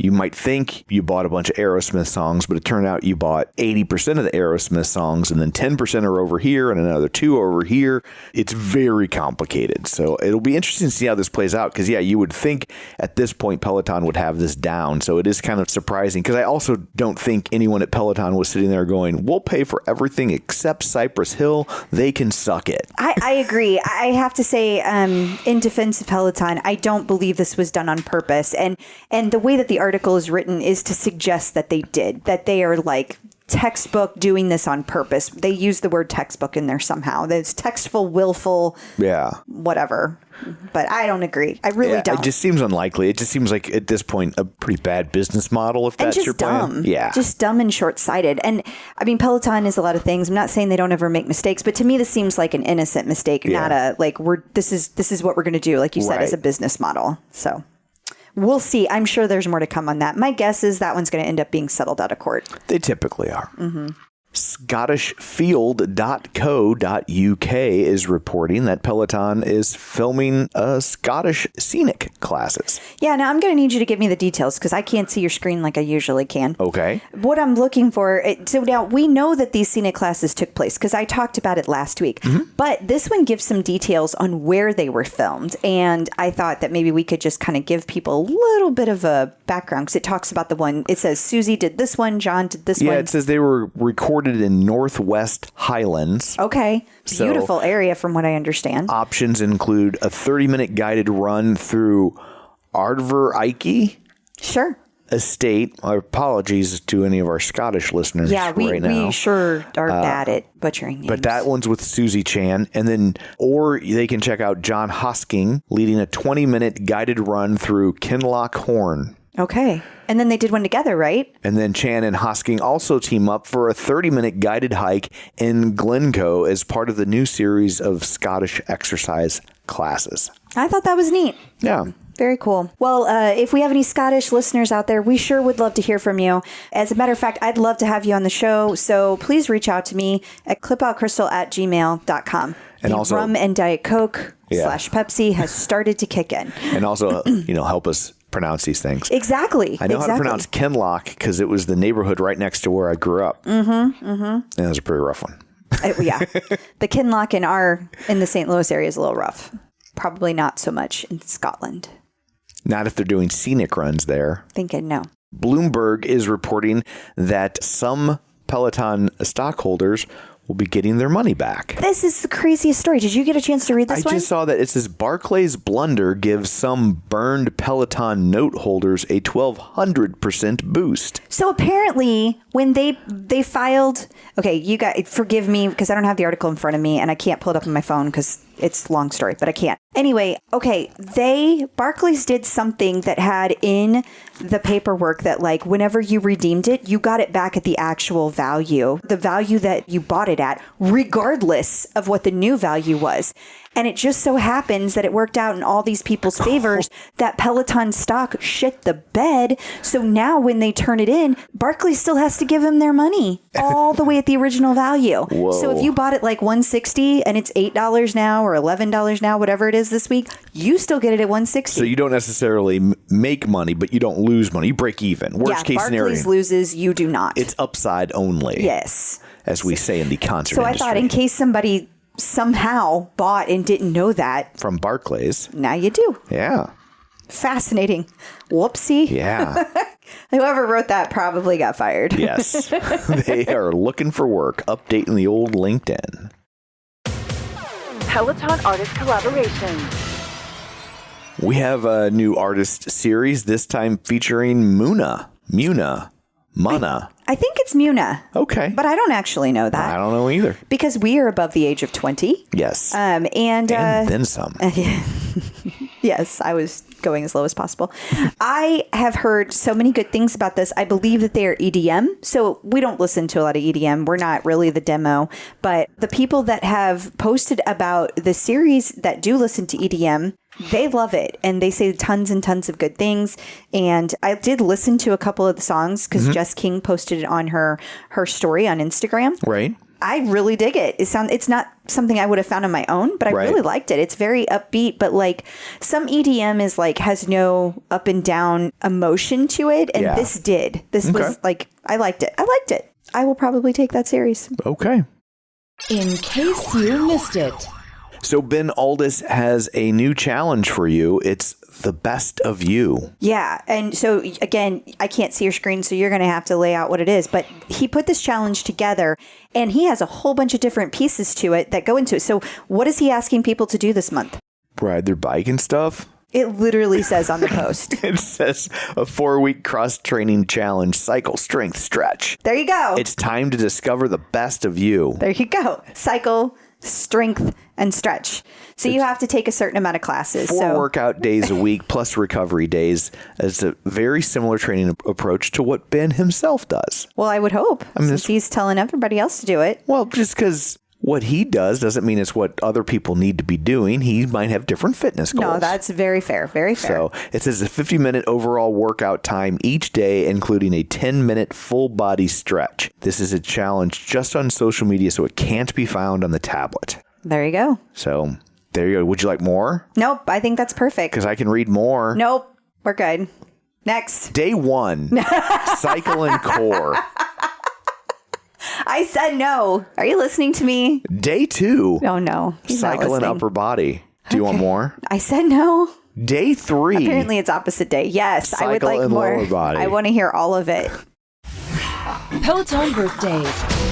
Speaker 4: might think you bought a bunch of Aerosmith songs, but it turned out you bought 80% of the Aerosmith songs, and then 10% are over here and another 2 over here. It's very complicated. So it'll be interesting to see how this plays out, because you would think at this point Peloton would have this down. So it is kind of surprising, because I also don't think anyone at Peloton was sitting there going, we'll pay for everything except Cypress Hill. They can suck it.
Speaker 3: I agree. I have to say, in defense of Peloton, I don't believe this was done on purpose. And the way that the article is written is to suggest that they did, that they are like textbook doing this on purpose. They use the word textbook in there somehow. That's textful, willful, whatever. But I don't agree. I really don't.
Speaker 4: It just seems unlikely. It just seems like at this point a pretty bad business model, if that's your plan.
Speaker 3: Dumb. Yeah. Just dumb and short-sighted. And I mean, Peloton is a lot of things. I'm not saying they don't ever make mistakes, but to me this seems like an innocent mistake, not a like this is what we're going to do, like you said, as a business model. So we'll see. I'm sure there's more to come on that. My guess is that one's going to end up being settled out of court.
Speaker 4: They typically are. Mm-hmm. ScottishField.co.uk is reporting that Peloton is filming Scottish scenic classes.
Speaker 3: Yeah, now I'm going to need you to give me the details, because I can't see your screen like I usually can.
Speaker 4: Okay.
Speaker 3: What I'm looking for, so now we know that these scenic classes took place because I talked about it last week, but this one gives some details on where they were filmed. And I thought that maybe we could just kind of give people a little bit of a background, because it talks about the one, it says Susie did this one, John did this one.
Speaker 4: Yeah, it says they were recorded in Northwest Highlands.
Speaker 3: Okay. Beautiful area from what I understand.
Speaker 4: Options include a 30-minute guided run through Ardver
Speaker 3: Sure.
Speaker 4: Estate. Our apologies to any of our Scottish listeners right now.
Speaker 3: We sure are bad at butchering names.
Speaker 4: But that one's with Susie Chan. And then, or they can check out John Hosking leading a 20-minute guided run through Kinloch Horn.
Speaker 3: Okay. And then they did one together, right?
Speaker 4: And then Chan and Hosking also team up for a 30-minute guided hike in Glencoe as part of the new series of Scottish exercise classes.
Speaker 3: I thought that was neat.
Speaker 4: Yeah.
Speaker 3: Very cool. Well, if we have any Scottish listeners out there, we sure would love to hear from you. As a matter of fact, I'd love to have you on the show. So please reach out to me at clipoutcrystal@gmail.com.
Speaker 4: And
Speaker 3: the
Speaker 4: also
Speaker 3: rum and Diet Coke / Pepsi has started to kick in.
Speaker 4: And also, help us pronounce these things.
Speaker 3: Exactly.
Speaker 4: I know how to pronounce Kinloch because it was the neighborhood right next to where I grew up. Mm-hmm. Mm-hmm. And it was a pretty rough one.
Speaker 3: The Kinloch in the St. Louis area is a little rough. Probably not so much in Scotland.
Speaker 4: Not if they're doing scenic runs there.
Speaker 3: Thinking no.
Speaker 4: Bloomberg is reporting that some Peloton stockholders will be getting their money back.
Speaker 3: This is the craziest story. Did you get a chance to read this one?
Speaker 4: I just saw that it says Barclay's blunder gives some burned Peloton note holders a 1,200% boost.
Speaker 3: So apparently when they filed, okay, you guys forgive me because I don't have the article in front of me and I can't pull it up on my phone because it's a long story, but I can't. Anyway, okay, Barclays did something that had in the paperwork that like whenever you redeemed it, you got it back at the actual value, the value that you bought it at, regardless of what the new value was. And it just so happens that it worked out in all these people's favors that Peloton stock shit the bed. So now when they turn it in, Barclays still has to give them their money all the way at the original value.
Speaker 4: Whoa.
Speaker 3: So if you bought it like $160 and it's $8 now or $11 now, whatever it is this week, you still get it at $160.
Speaker 4: So you don't necessarily make money, but you don't lose money. You break even. Worst case scenario.
Speaker 3: Barclays loses, you do not.
Speaker 4: It's upside only.
Speaker 3: Yes.
Speaker 4: As we say in the concert
Speaker 3: So
Speaker 4: industry.
Speaker 3: I thought in case somebody somehow bought and didn't know that.
Speaker 4: From Barclays.
Speaker 3: Now you do.
Speaker 4: Yeah.
Speaker 3: Fascinating. Whoopsie.
Speaker 4: Yeah.
Speaker 3: Whoever wrote that probably got fired.
Speaker 4: Yes. They are looking for work, updating the old LinkedIn.
Speaker 6: Peloton artist collaboration.
Speaker 4: We have a new artist series, this time featuring Muna.
Speaker 3: I think it's Muna.
Speaker 4: Okay.
Speaker 3: But I don't actually know that.
Speaker 4: I don't know either.
Speaker 3: Because we are above the age of 20.
Speaker 4: Yes.
Speaker 3: And
Speaker 4: then some.
Speaker 3: Yes, I was going as low as possible. I have heard so many good things about this. I believe that they are EDM. So we don't listen to a lot of EDM. We're not really the demo. But the people that have posted about the series that do listen to EDM, they love it. And they say tons and tons of good things. And I did listen to a couple of the songs because Jess King posted it on her story on Instagram.
Speaker 4: Right.
Speaker 3: I really dig it. It's not something I would have found on my own, but I really liked it. It's very upbeat, but like some EDM is like has no up and down emotion to it. And this did. This was like, I liked it. I will probably take that series.
Speaker 4: Okay.
Speaker 5: In case you missed it.
Speaker 4: So Ben Alldis has a new challenge for you. It's the best of you.
Speaker 3: Yeah. And so again, I can't see your screen, so you're going to have to lay out what it is. But he put this challenge together and he has a whole bunch of different pieces to it that go into it. So what is he asking people to do this month?
Speaker 4: Ride their bike and stuff?
Speaker 3: It literally says on the post.
Speaker 4: It says a 4-week cross-training challenge, cycle, strength, stretch.
Speaker 3: There you go.
Speaker 4: It's time to discover the best of you.
Speaker 3: There you go. Cycle, strength, and stretch. So you have to take a certain amount of classes.
Speaker 4: 4 workout days a week plus recovery days. It's a very similar training approach to what Ben himself does.
Speaker 3: Well, I would hope, since he's telling everybody else to do it.
Speaker 4: Well, just because what he does doesn't mean it's what other people need to be doing. He might have different fitness goals.
Speaker 3: No, that's very fair. Very fair.
Speaker 4: So it says a 50-minute overall workout time each day, including a 10-minute full body stretch. This is a challenge just on social media, so it can't be found on the tablet.
Speaker 3: There you go.
Speaker 4: So there you go. Would you like more?
Speaker 3: Nope. I think that's perfect.
Speaker 4: Because I can read more.
Speaker 3: Nope. We're good. Next.
Speaker 4: Day 1, cycle and core.
Speaker 3: I said no. Are you listening to me?
Speaker 4: Day 2.
Speaker 3: Oh, no. He's not
Speaker 4: cycle and
Speaker 3: listening.
Speaker 4: upper body. Do you want more?
Speaker 3: I said no.
Speaker 4: Day 3.
Speaker 3: Apparently it's opposite day. Yes, I would
Speaker 4: Cycle
Speaker 3: like
Speaker 4: and
Speaker 3: more.
Speaker 4: lower body.
Speaker 3: I want to hear all of it.
Speaker 5: Peloton birthdays.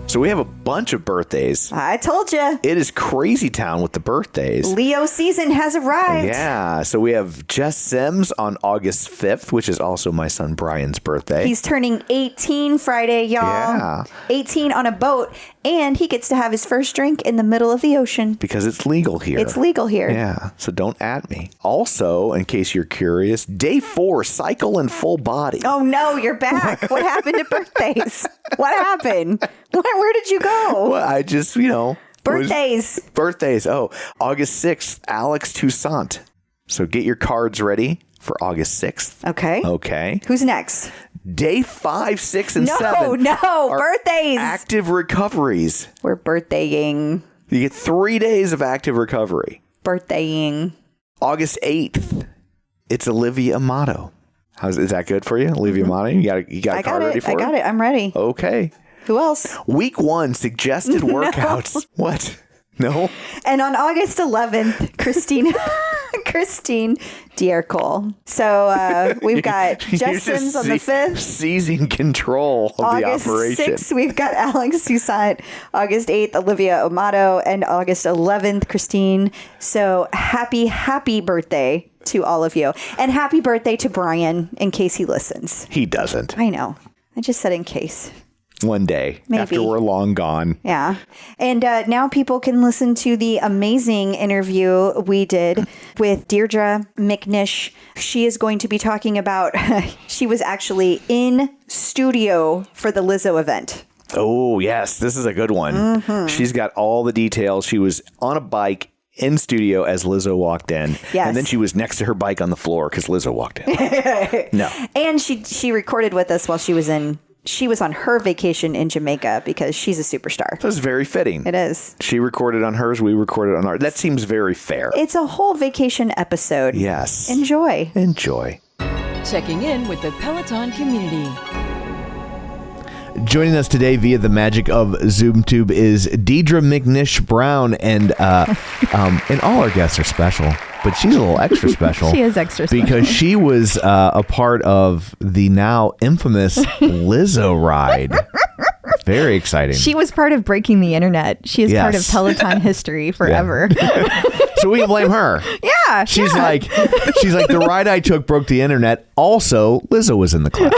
Speaker 4: So we have a bunch of birthdays.
Speaker 3: I told you.
Speaker 4: It is crazy town with the birthdays.
Speaker 3: Leo season has arrived.
Speaker 4: Yeah. So we have Jess Sims on August 5th, which is also my son Brian's birthday.
Speaker 3: He's turning 18 Friday, y'all.
Speaker 4: Yeah.
Speaker 3: 18 on a boat, and he gets to have his first drink in the middle of the ocean.
Speaker 4: Because it's legal here.
Speaker 3: It's legal here.
Speaker 4: Yeah. So don't at me. Also, in case you're curious, day 4, cycle and full body.
Speaker 3: Oh, no, you're back. What happened to birthdays? What happened? Where did you go?
Speaker 4: Well, I just,
Speaker 3: Birthdays.
Speaker 4: Birthdays. Oh, August 6th, Alex Toussaint. So get your cards ready for August 6th.
Speaker 3: Okay.
Speaker 4: Okay.
Speaker 3: Who's next?
Speaker 4: Day 5, 6, and 7.
Speaker 3: No,
Speaker 4: are
Speaker 3: birthdays.
Speaker 4: Active recoveries.
Speaker 3: We're birthdaying.
Speaker 4: You get 3 days of active recovery.
Speaker 3: Birthdaying.
Speaker 4: August 8th, it's Olivia Amato. Is that good for you? Olivia Amato? You got a card ready for it?
Speaker 3: I got it. I'm ready.
Speaker 4: Okay.
Speaker 3: Who else?
Speaker 4: Week 1, suggested workouts. What? No?
Speaker 3: And on August 11th, Christina Christine Diercole. So we've got Jess Sims on the 5th.
Speaker 4: Seizing control of
Speaker 3: August
Speaker 4: the operation.
Speaker 3: 6th, we've got Alex Toussaint. August 8th, Olivia Amato. And August 11th, Christine. So happy birthday to all of you. And happy birthday to Brian, in case he listens.
Speaker 4: He doesn't.
Speaker 3: I know. I just said in case.
Speaker 4: One day,
Speaker 3: Maybe.
Speaker 4: after we're long gone.
Speaker 3: Yeah. And now people can listen to the amazing interview we did with Deidra McNish. She is going to be talking about, she was actually in studio for the Lizzo event.
Speaker 4: Oh, yes. This is a good one.
Speaker 3: Mm-hmm.
Speaker 4: She's got all the details. She was on a bike in studio as Lizzo walked in.
Speaker 3: Yes.
Speaker 4: And then she was next to her bike on the floor because Lizzo walked in. No.
Speaker 3: And she recorded with us while she was on her vacation in Jamaica because she's a superstar.
Speaker 4: That was very fitting.
Speaker 3: It is.
Speaker 4: She recorded on hers. We recorded on ours. That seems very fair.
Speaker 3: It's a whole vacation episode.
Speaker 4: Yes.
Speaker 3: Enjoy.
Speaker 5: Checking in with the Peloton community.
Speaker 4: Joining us today via the magic of ZoomTube is Deidra McNish Brown, and all our guests are special, but she's a little extra special.
Speaker 6: She is extra special.
Speaker 4: Because she was a part of the now infamous Lizzo ride. Very exciting.
Speaker 6: She was part of breaking the internet. She is part of Peloton history forever.
Speaker 4: So we can blame her.
Speaker 6: Yeah.
Speaker 4: She's like, the ride I took broke the internet. Also, Lizzo was in the class.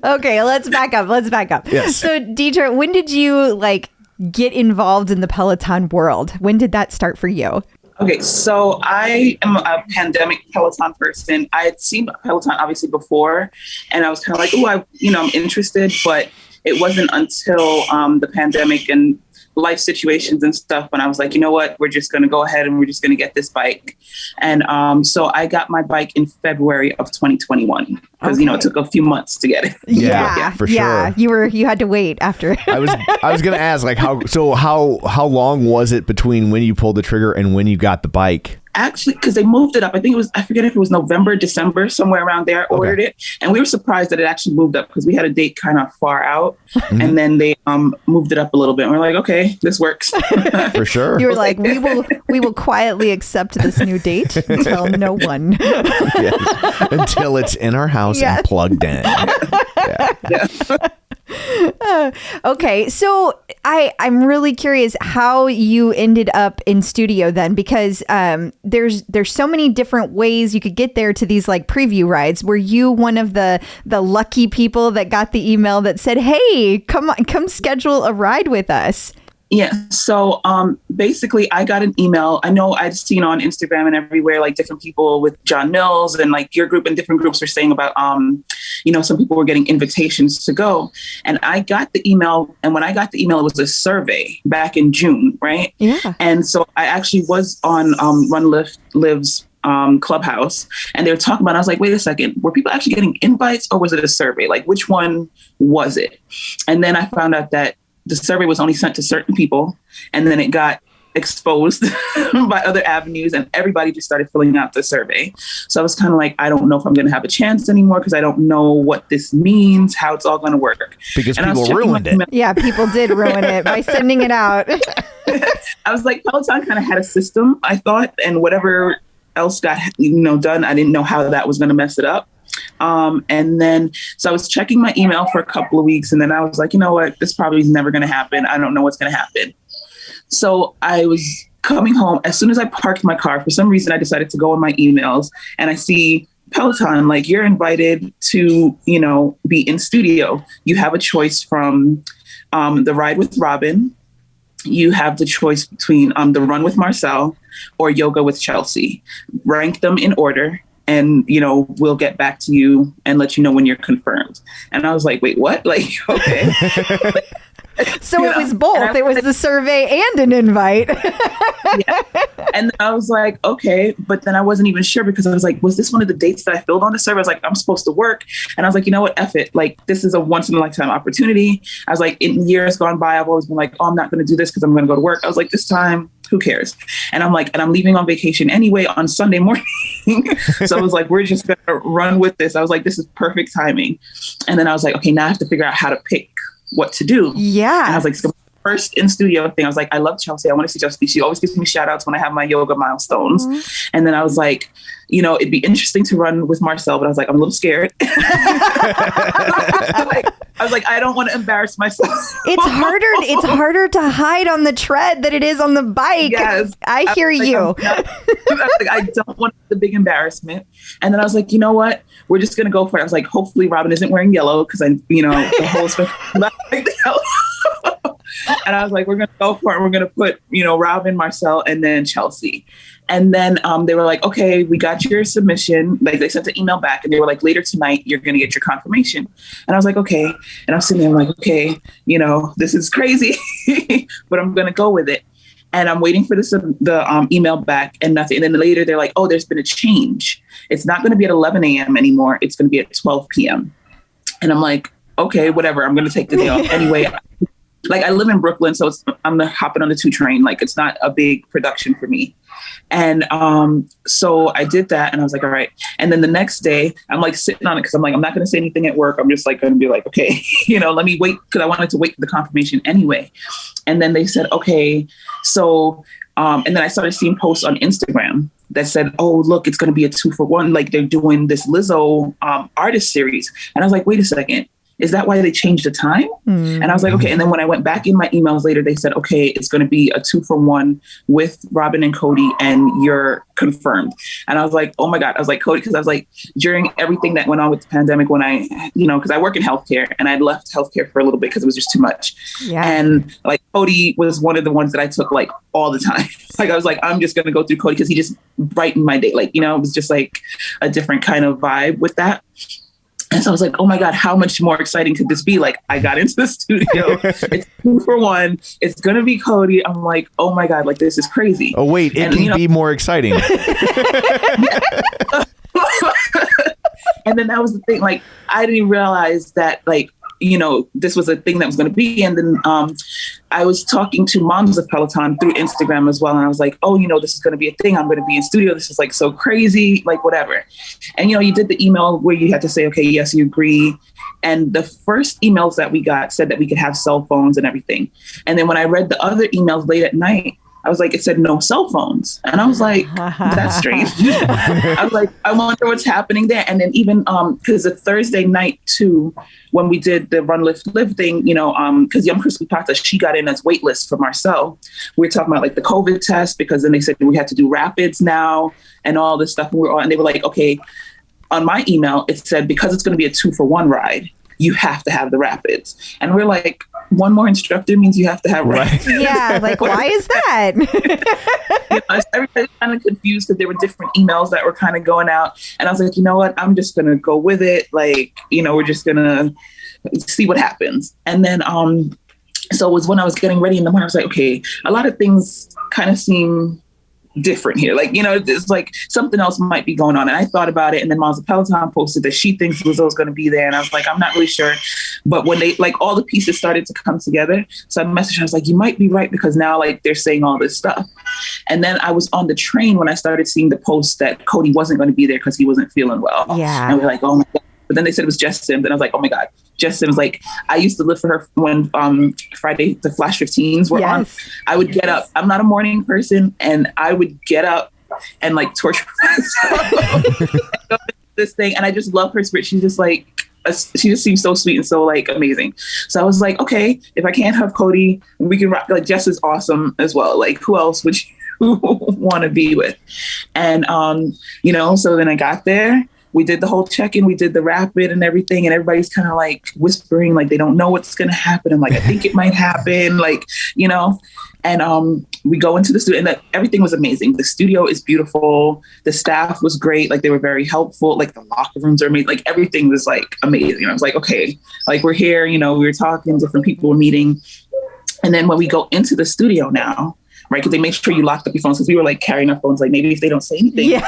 Speaker 6: Okay, let's back up.
Speaker 4: Yes.
Speaker 6: So, Deidra, when did you get involved in the Peloton world? When did that start for you?
Speaker 1: Okay, so I am a pandemic Peloton person. I had seen Peloton obviously before, and I was kind of like, I'm interested, but it wasn't until the pandemic and life situations and stuff when I was like, you know what, we're just going to go ahead and we're just going to get this bike. And so I got my bike in February of 2021 because, it took a few months to get it.
Speaker 6: Yeah,
Speaker 4: for sure.
Speaker 6: Yeah, you had to wait after.
Speaker 4: I was going to ask, how long was it between when you pulled the trigger and when you got the bike?
Speaker 1: Actually, because they moved it up. I think I forget if it was November, December, somewhere around there. I ordered it. And we were surprised that it actually moved up because we had a date kind of far out. Mm-hmm. And then they moved it up a little bit. And we're like, okay, this works.
Speaker 4: For sure.
Speaker 6: You were like, we will quietly accept this new date until no one.
Speaker 4: Yes. Until it's in our house and plugged in. Yeah.
Speaker 6: Okay, so I'm really curious how you ended up in studio then, because there's so many different ways you could get there to these preview rides. Were you one of the lucky people that got the email that said, "Hey, come schedule a ride with us"?
Speaker 1: Yeah. So basically, I got an email. I know I'd seen on Instagram and everywhere, different people with John Mills and your group and different groups were saying about, some people were getting invitations to go. And I got the email. And when I got the email, it was a survey back in June. Right.
Speaker 6: Yeah.
Speaker 1: And so I actually was on Run Live's Clubhouse, and they were talking about, I was like, wait a second, were people actually getting invites or was it a survey? Which one was it? And then I found out that the survey was only sent to certain people, and then it got exposed by other avenues, and everybody just started filling out the survey. So I was kind of like, I don't know if I'm going to have a chance anymore because I don't know what this means, how it's all going to work.
Speaker 4: Because people ruined it.
Speaker 6: Yeah, people did ruin it by sending it out.
Speaker 1: I was like, Peloton kind of had a system, I thought, and whatever else got done, I didn't know how that was going to mess it up. And then, so I was checking my email for a couple of weeks, and then I was like, you know what, this probably is never going to happen. I don't know what's going to happen. So I was coming home. As soon as I parked my car, for some reason, I decided to go in my emails, and I see Peloton, you're invited to, be in studio. You have a choice from the ride with Robin. You have the choice between the run with Marcel or yoga with Chelsea. Rank them in order. And, we'll get back to you and let you know when you're confirmed. And I was like, wait, what? Okay.
Speaker 6: So it was both. It was the survey and an invite.
Speaker 1: Yeah. And I was like, okay. But then I wasn't even sure because I was like, was this one of the dates that I filled on the survey? I was like, I'm supposed to work. And I was like, you know what? F it. This is a once in a lifetime opportunity. I was like, in years gone by, I've always been like, oh, I'm not going to do this because I'm going to go to work. I was like, this time, who cares? And I'm like, and I'm leaving on vacation anyway on Sunday morning. So I was like, we're just going to run with this. I was like, this is perfect timing. And then I was like, okay, now I have to figure out how to pick what to do.
Speaker 6: Yeah.
Speaker 1: And I was like, so first in studio thing, I was like, I love Chelsea. I want to see Chelsea. She always gives me shout outs when I have my yoga milestones. Mm-hmm. And then I was like, you know, it'd be interesting to run with Marcel, but I was like, I'm a little scared. I was like, I don't want to embarrass myself.
Speaker 6: It's harder to hide on the tread than it is on the bike.
Speaker 1: Yes.
Speaker 6: I hear you.
Speaker 1: I don't want the big embarrassment. And then I was like, you know what? We're just going to go for it. I was like, hopefully Robin isn't wearing yellow because the whole like the yellow. And I was like, we're going to go for it. We're going to put, Robin, Marcel, and then Chelsea. And then they were like, okay, we got your submission. Like they sent an email back and they were like, later tonight, you're going to get your confirmation. And I was like, okay. And I was sitting there like, okay, this is crazy, but I'm going to go with it. And I'm waiting for the email back and nothing. And then later they're like, oh, there's been a change. It's not going to be at 11 a.m. anymore. It's going to be at 12 p.m. And I'm like, okay, whatever. I'm going to take the day off anyway. Like I live in Brooklyn, so I'm hopping on the 2 train. Like it's not a big production for me. And so I did that and I was like, all right. And then the next day I'm like sitting on it because I'm like, I'm not going to say anything at work. I'm just like going to be like, okay, let me wait because I wanted to wait for the confirmation anyway. And then they said, okay, so and then I started seeing posts on Instagram that said, oh, look, it's going to be a 2-for-1. Like they're doing this Lizzo artist series. And I was like, wait a second. Is that why they changed the time? Mm. And I was like, okay. And then when I went back in my emails later, they said, okay, it's going to be a 2-for-1 with Robin and Cody and you're confirmed. And I was like, oh my God. I was like, Cody, because I was like, during everything that went on with the pandemic when I, because I work in healthcare and I left healthcare for a little bit because it was just too much. Yeah. And like Cody was one of the ones that I took like all the time. Like I was like, I'm just going to go through Cody because he just brightened my day. Like, it was just like a different kind of vibe with that. And so I was like, oh my God, how much more exciting could this be? Like I got into the studio, it's 2-for-1. It's going to be Cody. I'm like, oh my God, like this is crazy.
Speaker 4: Oh wait, it can be more exciting.
Speaker 1: And then that was the thing. Like I didn't realize that like, this was a thing that was going to be. And then I was talking to moms of Peloton through Instagram as well. And I was like, oh, this is going to be a thing. I'm going to be in studio. This is like so crazy, like whatever. And, you did the email where you had to say, okay, yes, you agree. And the first emails that we got said that we could have cell phones and everything. And then when I read the other emails late at night, I was like, it said no cell phones. And I was like, that's strange. I was like, I wonder what's happening there. And then even because the Thursday night too, when we did the run, lift, live thing, because Yum Crispy Pata, she got in as waitlist for Marcel. We were talking about like the COVID test because then they said we had to do rapids now and all this stuff. And they were like, okay, on my email, it said, because it's going to be a 2-for-1 ride, you have to have the rapids. And we're like, one more instructor means you have to have rapids.
Speaker 6: Yeah, like why is that?
Speaker 1: Everybody's kind of confused because there were different emails that were kind of going out. And I was like, you know what? I'm just going to go with it. Like, we're just going to see what happens. And then, so it was when I was getting ready in the morning, I was like, okay, a lot of things kind of seem different here. Like, it's like something else might be going on. And I thought about it. And then Moms of Peloton posted that she thinks Lizzo's going to be there. And I was like, I'm not really sure. But when they, like, all the pieces started to come together. So I messaged her, I was like, you might be right because now, like, they're saying all this stuff. And then I was on the train when I started seeing the post that Cody wasn't going to be there because he wasn't feeling well.
Speaker 6: Yeah.
Speaker 1: And we're like, oh my God. But then they said it was Jess Sims. And I was like, oh my God. Jess Sims, like, I used to live for her when Friday, the Flash 15s were on. I would get up. I'm not a morning person. And I would get up and like torture myself. This thing. And I just love her spirit. She's just like, she just seems so sweet and so like amazing. So I was like, okay, if I can't have Cody, we can rock. Like Jess is awesome as well. Like who else would you want to be with? And, so then I got there. We did the whole check-in, we did the rapid and everything, and everybody's kind of like whispering, like they don't know what's going to happen. I'm like, I think it might happen, like, and we go into the studio and everything was amazing. The studio is beautiful. The staff was great. Like they were very helpful. Like the locker rooms are amazing. Like everything was like amazing. I was like, okay, like we're here, we were talking, different people were meeting. And then when we go into the studio now, right? Because they make sure you locked up your phones because we were like carrying our phones, like maybe if they don't say anything. Yeah.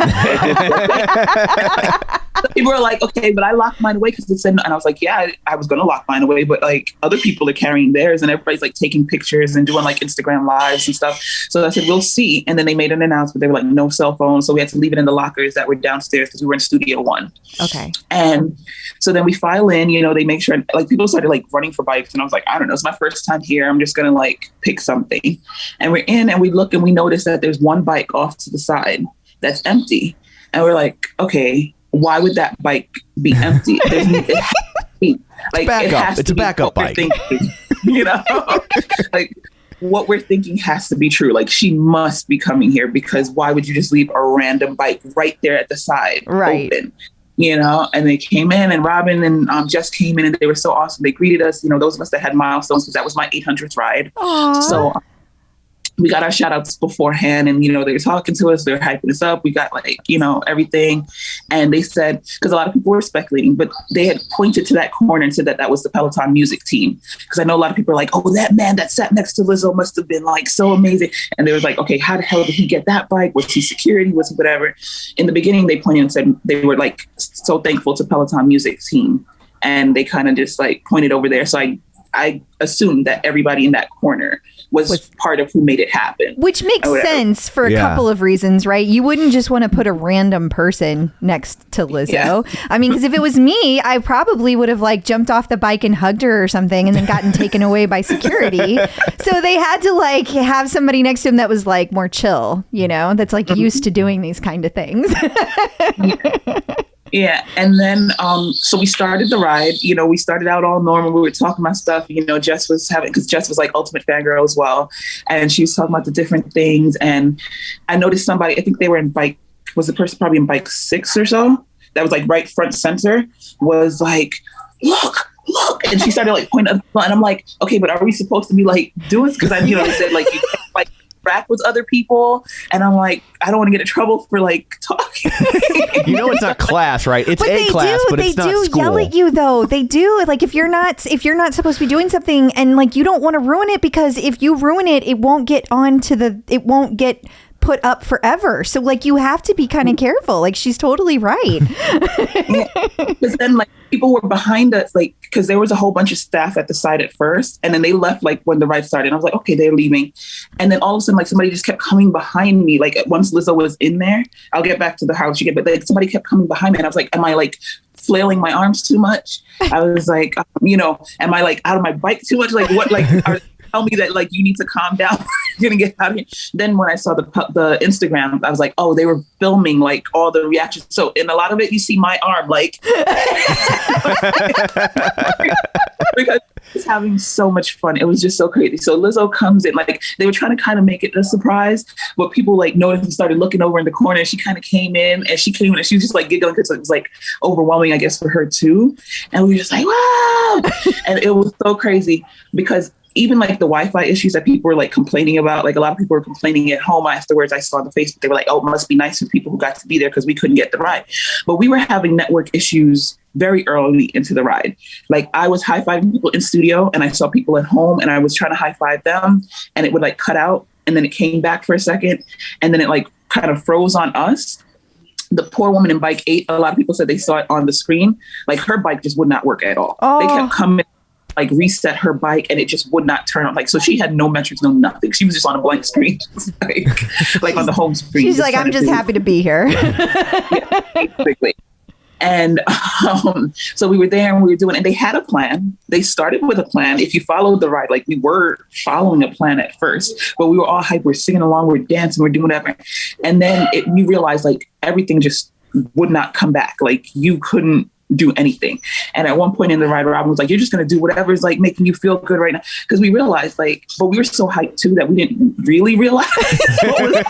Speaker 1: So people were like, okay, but I locked mine away because it said no. And I was like, yeah, I was going to lock mine away, but like other people are carrying theirs and everybody's like taking pictures and doing like Instagram lives and stuff. So I said, we'll see. And then they made an announcement. They were like, no cell phones. So we had to leave it in the lockers that were downstairs because we were in Studio One.
Speaker 6: Okay.
Speaker 1: And so then we file in, they make sure, like people started like running for bikes. And I was like, I don't know, it's my first time here. I'm just going to like pick something. And we're in and we look and we notice that there's one bike off to the side that's empty. And we're like, okay, why would that bike be empty? It has
Speaker 7: It's
Speaker 1: to
Speaker 7: a
Speaker 1: be
Speaker 7: backup
Speaker 1: what
Speaker 7: bike.
Speaker 1: we're thinking, like what we're thinking has to be true. Like she must be coming here because why would you just leave a random bike right there at the side open? And they came in and Robin and Jess came in and they were so awesome. They greeted us, those of us that had milestones because that was my 800th ride.
Speaker 6: Aww.
Speaker 1: So we got our shout outs beforehand and, they were talking to us, they were hyping us up. We got like, everything. And they said, because a lot of people were speculating, but they had pointed to that corner and said that was the Peloton music team. Because I know a lot of people are like, oh, that man that sat next to Lizzo must have been like so amazing. And they was like, okay, how the hell did he get that bike? Was he security? Was he whatever? In the beginning, they pointed and said they were like so thankful to Peloton music team. And they kind of just like pointed over there. So I assumed that everybody in that corner was part of who made it happen.
Speaker 6: Which makes sense for a couple of reasons, right? You wouldn't just want to put a random person next to Lizzo. Yeah. I mean, because if it was me, I probably would have like jumped off the bike and hugged her or something and then gotten taken away by security. So they had to like have somebody next to him that was like more chill, that's like used to doing these kind of things.
Speaker 1: Yeah. And then, so we started the ride, we started out all normal. We were talking about stuff, Jess was because Jess was like ultimate fangirl as well. And she was talking about the different things. And I noticed somebody, I think they were in was the person probably in bike 6 or so that was like right front center was like, look. And she started like pointing at the front. And I'm like, okay, but are we supposed to be like doing this? Because they said like, you can't like interact with other people. And I'm like, I don't want to get in trouble for like talking.
Speaker 7: It's not class, right? It's a class, but it's not school.
Speaker 6: They do yell at you though. They do. Like if you're not supposed to be doing something and like you don't want to ruin it because if you ruin it, it won't get put up forever. So like you have to be kind of careful. Like she's totally right.
Speaker 1: Because then like people were behind us, like because there was a whole bunch of staff at the side at first, and then they left like when the ride started. And I was like, okay, they're leaving. And then all of a sudden, like somebody just kept coming behind me. Like once Lizzo was in there, I'll get back to the house. But like somebody kept coming behind me, and I was like, am I like flailing my arms too much? I was like, am I like out of my bike too much? Like what? Like tell me that like you need to calm down. You're gonna get out of here. Then when I saw the Instagram, I was like, oh, they were filming like all the reactions. So in a lot of it, you see my arm like because I was having so much fun. It was just so crazy. So Lizzo comes in, like they were trying to kind of make it a surprise, but people like noticed and started looking over in the corner. And she kind of came in and she was just like giggling because it was like overwhelming, I guess, for her too. And we were just like, wow. And it was so crazy because even like the Wi-Fi issues that people were like complaining about, like a lot of people were complaining at home afterwards. I saw on the Facebook, they were like, oh, it must be nice for people who got to be there because we couldn't get the ride. But we were having network issues very early into the ride. Like I was high-fiving people in studio and I saw people at home and I was trying to high-five them and it would like cut out and then it came back for a second and then it like kind of froze on us. The poor woman in bike 8, a lot of people said they saw it on the screen. Like her bike just would not work at all. Oh. They kept coming, like reset her bike and it just would not turn on. Like, so she had no metrics, no nothing. She was just on a blank screen, like on the home screen.
Speaker 6: She's like, I'm just happy to be here.
Speaker 1: Yeah, basically. And so we were there and we were doing, and they had a plan. They started with a plan. If you followed the ride, like we were following a plan at first, but we were all hype. We're singing along, we're dancing, we're doing whatever. And then we realized like everything just would not come back. Like you couldn't do anything. And at one point in the ride, Robin was like, you're just going to do whatever is like making you feel good right now. Because we realized like, but we were so hyped too that we didn't really realize we're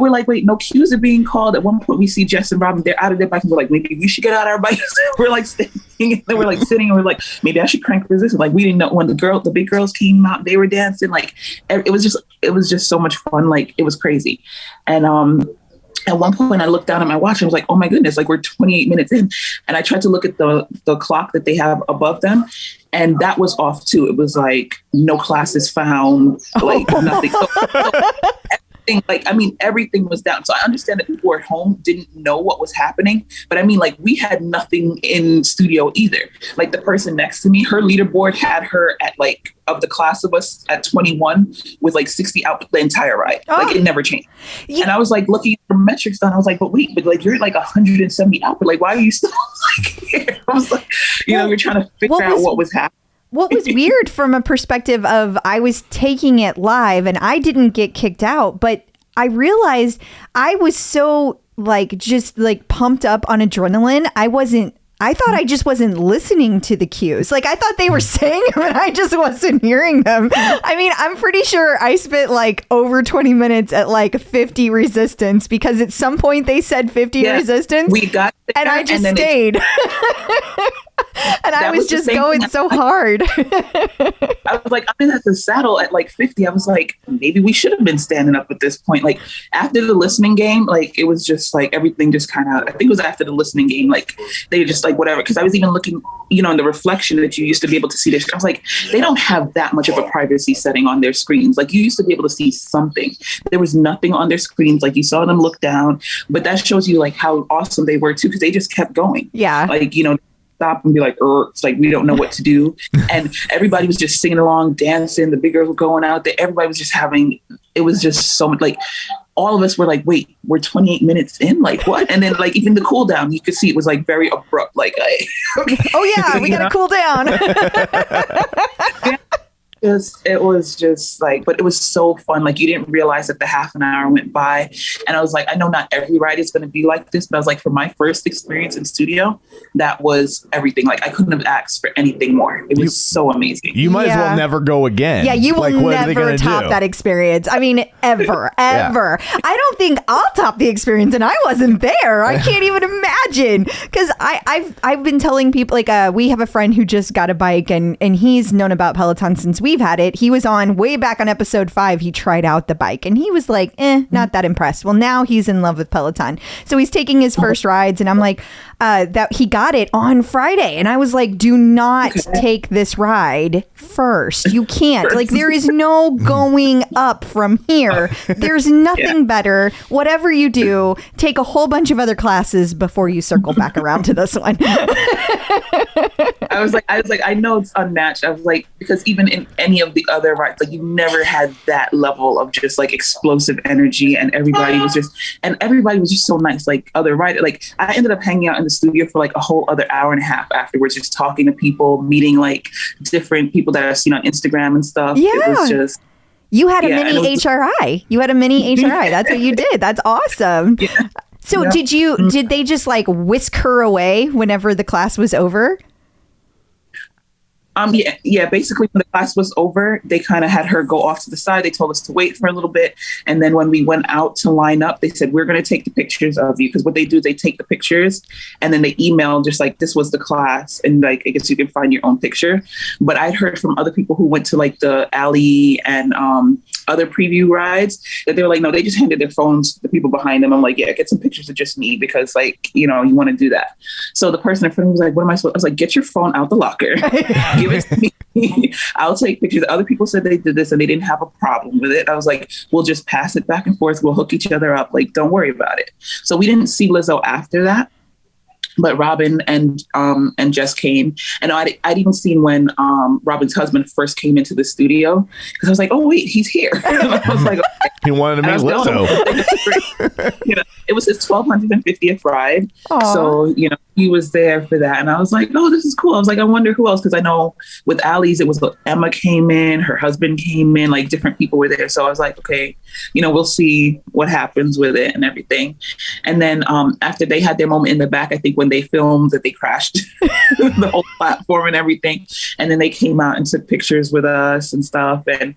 Speaker 1: like, wait, no cues are being called. At one point we see Jess and Robin, they're out of their bikes and we're like, maybe we should get out of our bikes. We're like standing and then we're like sitting and we're like, maybe I should crank resistance. Like we didn't know when the big girls came out, they were dancing. Like it was just so much fun. Like it was crazy. And at one point I looked down at my watch and I was like, oh my goodness, like we're 28 minutes in. And I tried to look at the clock that they have above them. And that was off too. It was like no classes found, like nothing. So everything was down. So I understand that people at home didn't know what was happening, but I mean, like, we had nothing in studio either. Like, the person next to me, her leaderboard had her at, like, of the class of us at 21 with like 60 out the entire ride. Like, it never changed. Yeah. And I was like looking at the metrics down. I was like, but like you're like 170 out, but like, why are you still like here? I was like, you're trying to figure out what was happening.
Speaker 6: What was weird from a perspective of, I was taking it live and I didn't get kicked out, but I realized I was so like, just like pumped up on adrenaline. I thought I just wasn't listening to the cues. Like, I thought they were saying them and I just wasn't hearing them. I mean, I'm pretty sure I spent like over 20 minutes at like 50 resistance, because at some point they said 50 resistance.
Speaker 1: We got there,
Speaker 6: and I just stayed. And I was just going so hard.
Speaker 1: I was like, I'm in at the saddle at like 50. I was like, maybe we should have been standing up at this point. Like, after the listening game, like, it was just like everything just kind of, I think it was after the listening game, like, they just like whatever. Because I was even looking, in the reflection that you used to be able to see this. I was like, they don't have that much of a privacy setting on their screens. Like, you used to be able to see something. There was nothing on their screens. Like, you saw them look down, but that shows you like how awesome they were too, because they just kept going.
Speaker 6: Yeah.
Speaker 1: Like, stop and be like, it's like, we don't know what to do. And everybody was just singing along, dancing. The big girls were going out there. Everybody was just it was just so much, like, all of us were like, wait, we're 28 minutes in? Like, what? And then, like, even the cool down, you could see it was like very abrupt. Like,
Speaker 6: oh yeah, we got to cool down.
Speaker 1: It was just like, but it was so fun. Like, you didn't realize that the half an hour went by. And I was like, I know not every ride is going to be like this, but I was like, for my first experience in studio, that was everything. Like, I couldn't have asked for anything more. It was so amazing.
Speaker 7: You might as well never go again.
Speaker 6: Yeah, you will never top that experience. I mean, ever. I don't think I'll top the experience, and I wasn't there. I can't even imagine, because I've been telling people, like, we have a friend who just got a bike, and he's known about Peloton since we've had it. He was on way back on episode 5. He tried out the bike and he was like, not that impressed. Well, now he's in love with Peloton. So he's taking his first rides, and I'm like, that he got it on Friday. And I was like, do not take this ride first. You can't. Like, there is no going up from here. There's nothing better. Whatever you do, take a whole bunch of other classes before you circle back around to this one.
Speaker 1: I was like, I know it's unmatched. I was like, because even in any of the other rides, like, you never had that level of just like explosive energy, and everybody was just so nice. Like, other riders, like, I ended up hanging out in the studio for like a whole other hour and a half afterwards, just talking to people, meeting like different people that I've seen on Instagram and stuff.
Speaker 6: Yeah.
Speaker 1: It was just,
Speaker 6: you had a mini HRI. You had a mini HRI. That's what you did. That's awesome. Yeah. So did they just like whisk her away whenever the class was over?
Speaker 1: Basically, when the class was over, they kind of had her go off to the side. They told us to wait for a little bit. And then when we went out to line up, they said, we're going to take the pictures of you. Because what they do is they take the pictures and then they email just like, this was the class. And like, I guess you can find your own picture. But I'd heard from other people who went to like the alley and other preview rides that they were like, no, they just handed their phones to the people behind them. I'm like, yeah, get some pictures of just me, because like, you want to do that. So the person in front of me was like, what am I supposed to? I was like, get your phone out the locker. Give it to me. I'll take pictures. Other people said they did this and they didn't have a problem with it. I was like, we'll just pass it back and forth. We'll hook each other up. Like, don't worry about it. So we didn't see Lizzo after that. But Robin and Jess came, and I'd even seen when Robin's husband first came into the studio, because I was like, oh wait, he's here. I was like, okay.
Speaker 7: He wanted to meet Lizzo.
Speaker 1: It was his 1250th ride. Aww. So he was there for that, and I was like, oh, this is cool. I was like, I wonder who else, because I know with Alldis it was Emma came in, her husband came in, like different people were there. So I was like, okay, we'll see what happens with it and everything. And then after they had their moment in the back, I think when they filmed that they crashed the whole platform and everything, and then they came out and took pictures with us and stuff. And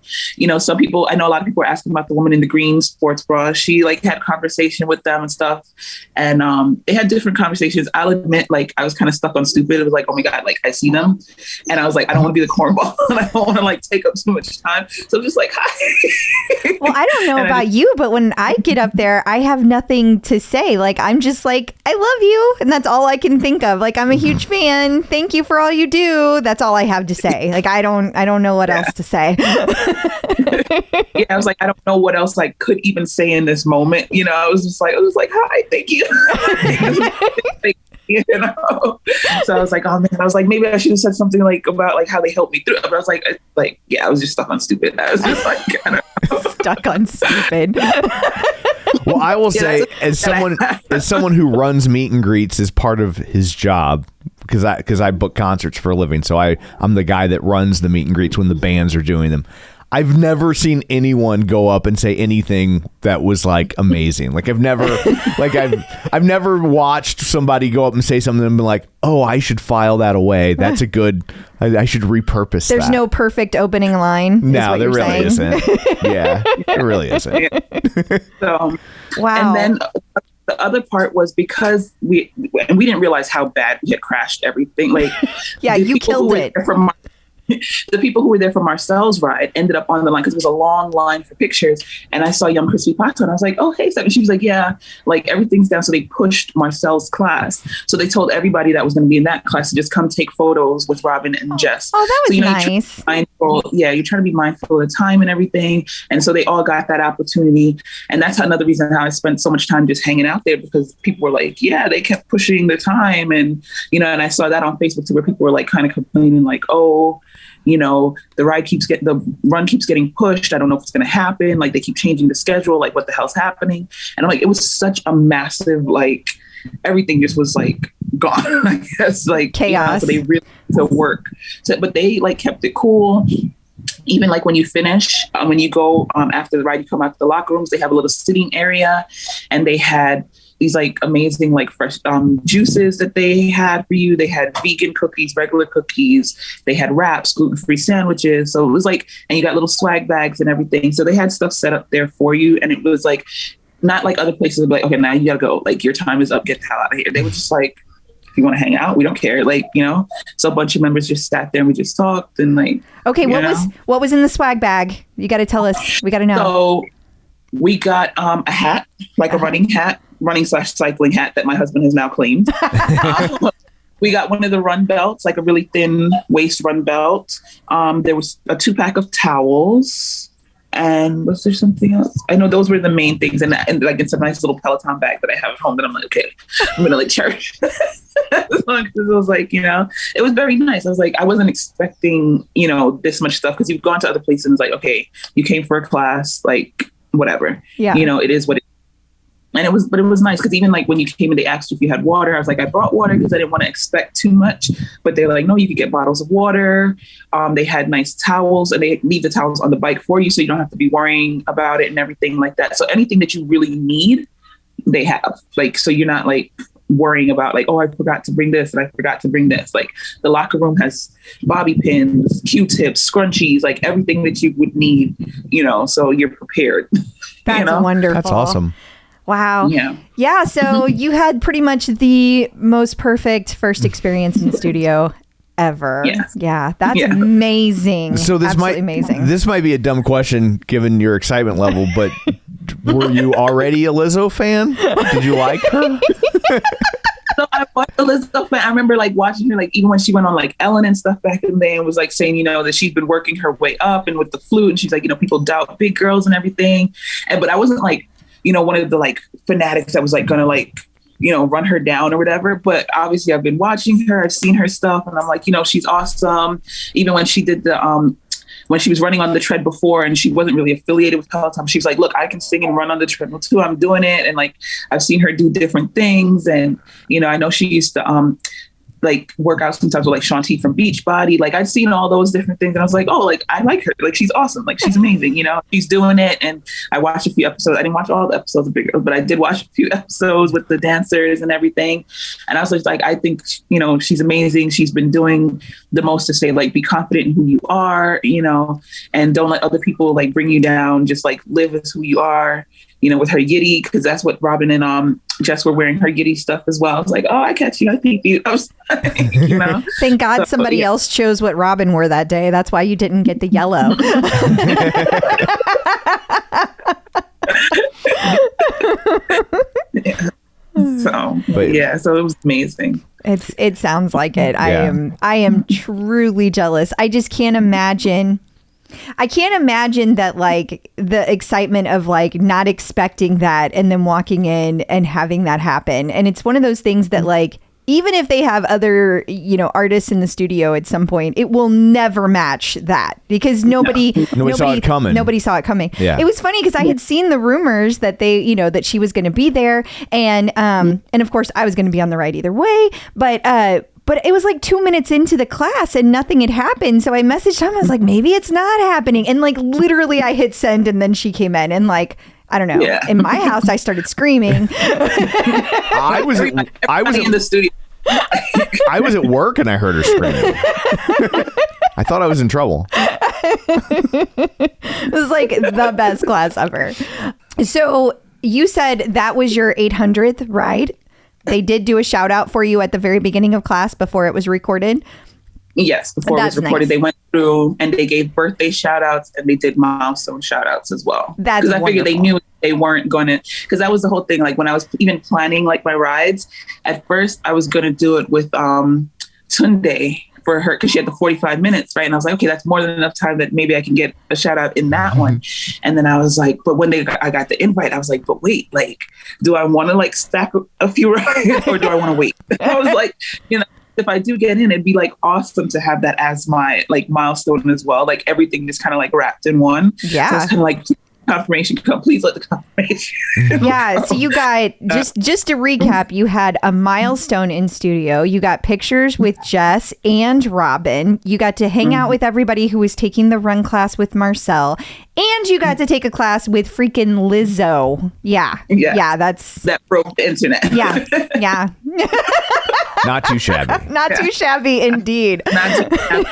Speaker 1: some people, I know a lot of people were asking about the woman in the green sports bra. She like had conversation with them and stuff, and they had different conversations. I'll admit, like, I was kind of stuck on stupid. It was like, oh my god, like I see them, and I was like, I don't want to be the cornball and I don't want to like take up too much time, so I'm just like, hi.
Speaker 6: Well, I don't know about you, but when I get up there, I have nothing to say. Like, I'm just like, I love you, and that's all all I can think of. Like, I'm a huge fan. Thank you for all you do. That's all I have to say. Like, I don't know what else to say.
Speaker 1: Yeah, I was like, I don't know what else I could even say in this moment. You know, I was like, hi, thank you. You know, so I was like, oh man, I was like, maybe I should have said something like about like how they helped me through it. But I was like, yeah, I was just stuck on stupid. I was just like, I don't know.
Speaker 6: Stuck on stupid.
Speaker 4: Well, I will say, as someone who runs meet and greets as part of his job, because I book concerts for a living, so I'm the guy that runs the meet and greets when the bands are doing them. I've never seen anyone go up and say anything that was like amazing. Like I've never watched somebody go up and say something and be like, oh, I should file that away. That's a good, I should repurpose
Speaker 6: There's
Speaker 4: that.
Speaker 6: no perfect opening line.
Speaker 4: No, there really isn't. Yeah, there really isn't.
Speaker 1: So,
Speaker 6: wow.
Speaker 1: And then the other part was because we didn't realize how bad we had crashed everything. Like,
Speaker 6: yeah, you killed it.
Speaker 1: The people who were there for Marcel's ride ended up on the line because it was a long line for pictures. And I saw young Crispy Pato and I was like, oh, hey, Steph. And she was like, yeah, like everything's down. So they pushed Marcel's class. So they told everybody that was going to be in that class to just come take photos with Robin and Jess.
Speaker 6: Oh, that was
Speaker 1: so,
Speaker 6: nice.
Speaker 1: You're trying to be mindful of the time and everything. And so they all got that opportunity. And that's another reason how I spent so much time just hanging out there, because people were like, yeah, they kept pushing the time. And, you know, and I saw that on Facebook too, where people were like kind of complaining like, oh, you know, the run keeps getting pushed. I don't know if it's going to happen. Like they keep changing the schedule. Like what the hell's happening? And I'm like, it was such a massive, like everything just was like gone. I guess like
Speaker 6: chaos.
Speaker 1: You know, so they really to work. So, but they like kept it cool. Even like when you finish, when you go after the ride, you come out to the locker rooms. They have a little sitting area, and they had these like amazing like fresh juices that they had for you. They had vegan cookies, regular cookies. They had wraps, gluten-free sandwiches. So it was like, and you got little swag bags and everything. So they had stuff set up there for you. And it was like, not like other places would be like, okay, now you gotta go. Like your time is up, get the hell out of here. They were just like, if you want to hang out, we don't care. Like, you know, so a bunch of members just sat there and we just talked and like,
Speaker 6: okay, what was in the swag bag? You got to tell us. We got to know.
Speaker 1: So we got a hat, like a running /cycling hat that my husband has now claimed. We got one of the run belts, like a really thin waist run belt. There was a 2-pack of towels. And was there something else? I know those were the main things. And like it's a nice little Peloton bag that I have at home that I'm like, okay, I'm going to like cherish. Because it was like, you know, it was very nice. I was like, I wasn't expecting, you know, this much stuff, because you've gone to other places and it's like, okay, you came for a class, like whatever. Yeah. You know, it is what it is. And it was nice, because even like when you came and they asked you if you had water, I was like, I brought water because I didn't want to expect too much. But they were like, no, you could get bottles of water. They had nice towels, and they leave the towels on the bike for you, so you don't have to be worrying about it and everything like that. So anything that you really need, they have. Like, so you're not like worrying about like, oh, I forgot to bring this and I forgot to bring this. Like the locker room has bobby pins, Q-tips, scrunchies, like everything that you would need, you know, so you're prepared.
Speaker 6: That's
Speaker 1: you know?
Speaker 6: wonderful.
Speaker 4: That's awesome.
Speaker 6: Wow. Yeah. So you had pretty much the most perfect first experience in the studio ever.
Speaker 1: Yes.
Speaker 6: Yeah. That's amazing.
Speaker 4: So this might be a dumb question given your excitement level, but were you already a Lizzo fan? Did you like her?
Speaker 1: So I watched Elizabeth. I remember like watching her, like even when she went on like Ellen and stuff back in the day, and was like saying, you know, that she'd been working her way up and with the flute, and she's like, you know, people doubt big girls and everything. But I wasn't like, you know, one of the like fanatics that was like gonna like, you know, run her down or whatever. But obviously I've been watching her, I've seen her stuff, and I'm like, you know, she's awesome. Even when she did the when she was running on the tread before and she wasn't really affiliated with Peloton, she was like, look, I can sing and run on the treadmill too. I'm doing it. And like, I've seen her do different things. And, you know, I know she used to like work out sometimes with like Shanti from Beachbody. Like I'd seen all those different things. And I was like, oh, like I like her. Like she's awesome. Like she's amazing. You know, she's doing it. And I watched a few episodes. I didn't watch all the episodes of Big Girls, but I did watch a few episodes with the dancers and everything. And I was just like, I think, you know, she's amazing. She's been doing the most to say, like, be confident in who you are, you know, and don't let other people like bring you down. Just like live as who you are, you know, with her Yiddy, because that's what Robin and Jess were wearing, her Yiddy stuff as well. I was like, oh, I catch you. I think you. I was like, you know?
Speaker 6: Thank God somebody else chose what Robin wore that day. That's why you didn't get the yellow.
Speaker 1: So so it was amazing.
Speaker 6: It sounds like it.
Speaker 4: Yeah.
Speaker 6: I am truly jealous. I just can't imagine. I can't imagine that, like, the excitement of like not expecting that and then walking in and having that happen. And it's one of those things that, like, even if they have other, artists in the studio at some point, it will never match that because nobody
Speaker 4: saw it coming.
Speaker 6: Nobody saw it coming.
Speaker 4: Yeah.
Speaker 6: It was funny because I had seen the rumors that they, that she was going to be there, and of course I was going to be on the ride either way, but it was like 2 minutes into the class and nothing had happened. So I messaged him. I was like, maybe it's not happening. And like literally I hit send and then she came in and like, I don't know. Yeah. In my house, I started screaming.
Speaker 4: I was
Speaker 1: in the studio.
Speaker 4: I was at work and I heard her screaming. I thought I was in trouble.
Speaker 6: It was like the best class ever. So you said that was your 800th ride. They did do a shout out for you at the very beginning of class before it was recorded.
Speaker 1: Yes, before it was recorded, They went through and they gave birthday shout outs and they did milestone shout outs as well.
Speaker 6: That's
Speaker 1: because I figured they knew they weren't going to, because that was the whole thing. Like when I was even planning like my rides, at first I was going to do it with Tunde for her because she had the 45 minutes, right? And I was like, okay, that's more than enough time that maybe I can get a shout out in that one. And then I was like, but when I got the invite, I was like, but wait, like, do I want to like stack a few rides or do I want to wait? I was like, if I do get in, it'd be like awesome to have that as my like milestone as well. Like everything just kind of like wrapped in one.
Speaker 6: Yeah.
Speaker 1: So it's kind of like confirmation come. Please let the confirmation.
Speaker 6: Yeah. So you got just to recap, you had a milestone in studio. You got pictures with Jess and Robin. You got to hang out with everybody who was taking the run class with Marcel. And you got to take a class with freaking Lizzo. Yeah. That
Speaker 1: broke the internet.
Speaker 6: Yeah.
Speaker 4: Not too shabby.
Speaker 6: Not too shabby indeed.
Speaker 1: Not too shabby.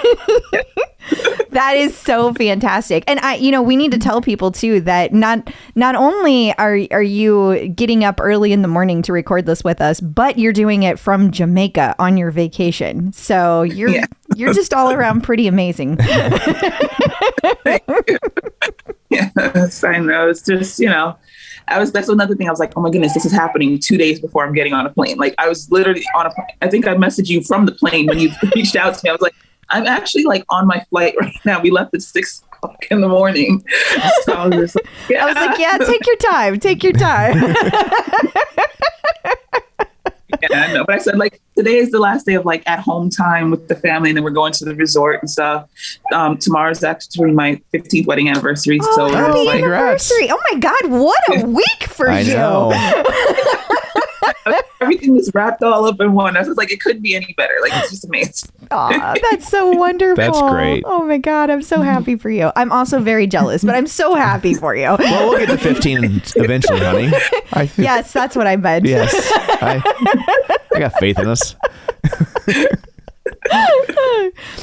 Speaker 6: That is so fantastic. And we need to tell people too that not only are you getting up early in the morning to record this with us, but you're doing it from Jamaica on your vacation. So you're just all around pretty amazing.
Speaker 1: Yes, I know. It's just, that's another thing. I was like, oh my goodness, this is happening 2 days before I'm getting on a plane. Like I was literally on a plane. I think I messaged you from the plane when you reached out to me. I was like, I'm actually like on my flight right now. We left at 6 o'clock in the morning. So I was just like,
Speaker 6: I was like, yeah, take your time. Take your time.
Speaker 1: Yeah, I know. But I said, like, today is the last day of like at home time with the family, and then we're going to the resort and stuff. Tomorrow's actually my 15th wedding anniversary. So
Speaker 6: happy anniversary! Oh my God, what a week for you!
Speaker 1: Everything was wrapped all up in one. I was like, it couldn't be any better. Like, it's just amazing.
Speaker 6: Aw, that's so wonderful.
Speaker 4: That's great.
Speaker 6: Oh my God, I'm so happy for you. I'm also very jealous, but I'm so happy for you.
Speaker 4: Well, we'll get to 15 eventually, honey.
Speaker 6: Yes, that's what I meant.
Speaker 4: Yes, I got faith in us.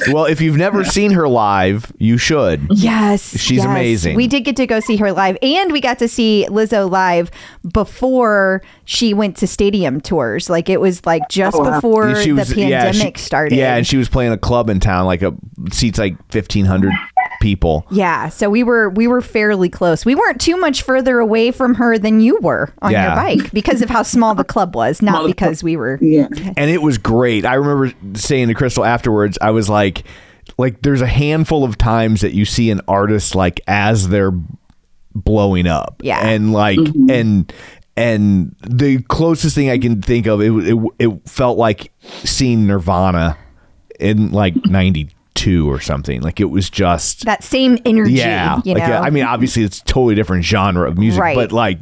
Speaker 4: Well, if you've never seen her live, you should.
Speaker 6: Yes.
Speaker 4: She's amazing.
Speaker 6: We did get to go see her live, and we got to see Lizzo live before she went to stadium tours. Like it was like just before the pandemic started.
Speaker 4: Yeah, and she was playing a club in town, like seats like 1,500 people.
Speaker 6: Yeah, so we were fairly close. We weren't too much further away from her than you were on your bike because of how small the club was, not because we were.
Speaker 1: Yeah.
Speaker 4: And it was great. I remember saying to Crystal afterwards, I was like there's a handful of times that you see an artist like as they're blowing up.
Speaker 6: Yeah.
Speaker 4: And like and the closest thing I can think of, it felt like seeing Nirvana in like 92 or something. Like it was just
Speaker 6: that same energy.
Speaker 4: Yeah.
Speaker 6: You know?
Speaker 4: I mean, obviously it's a totally different genre of music,
Speaker 6: right.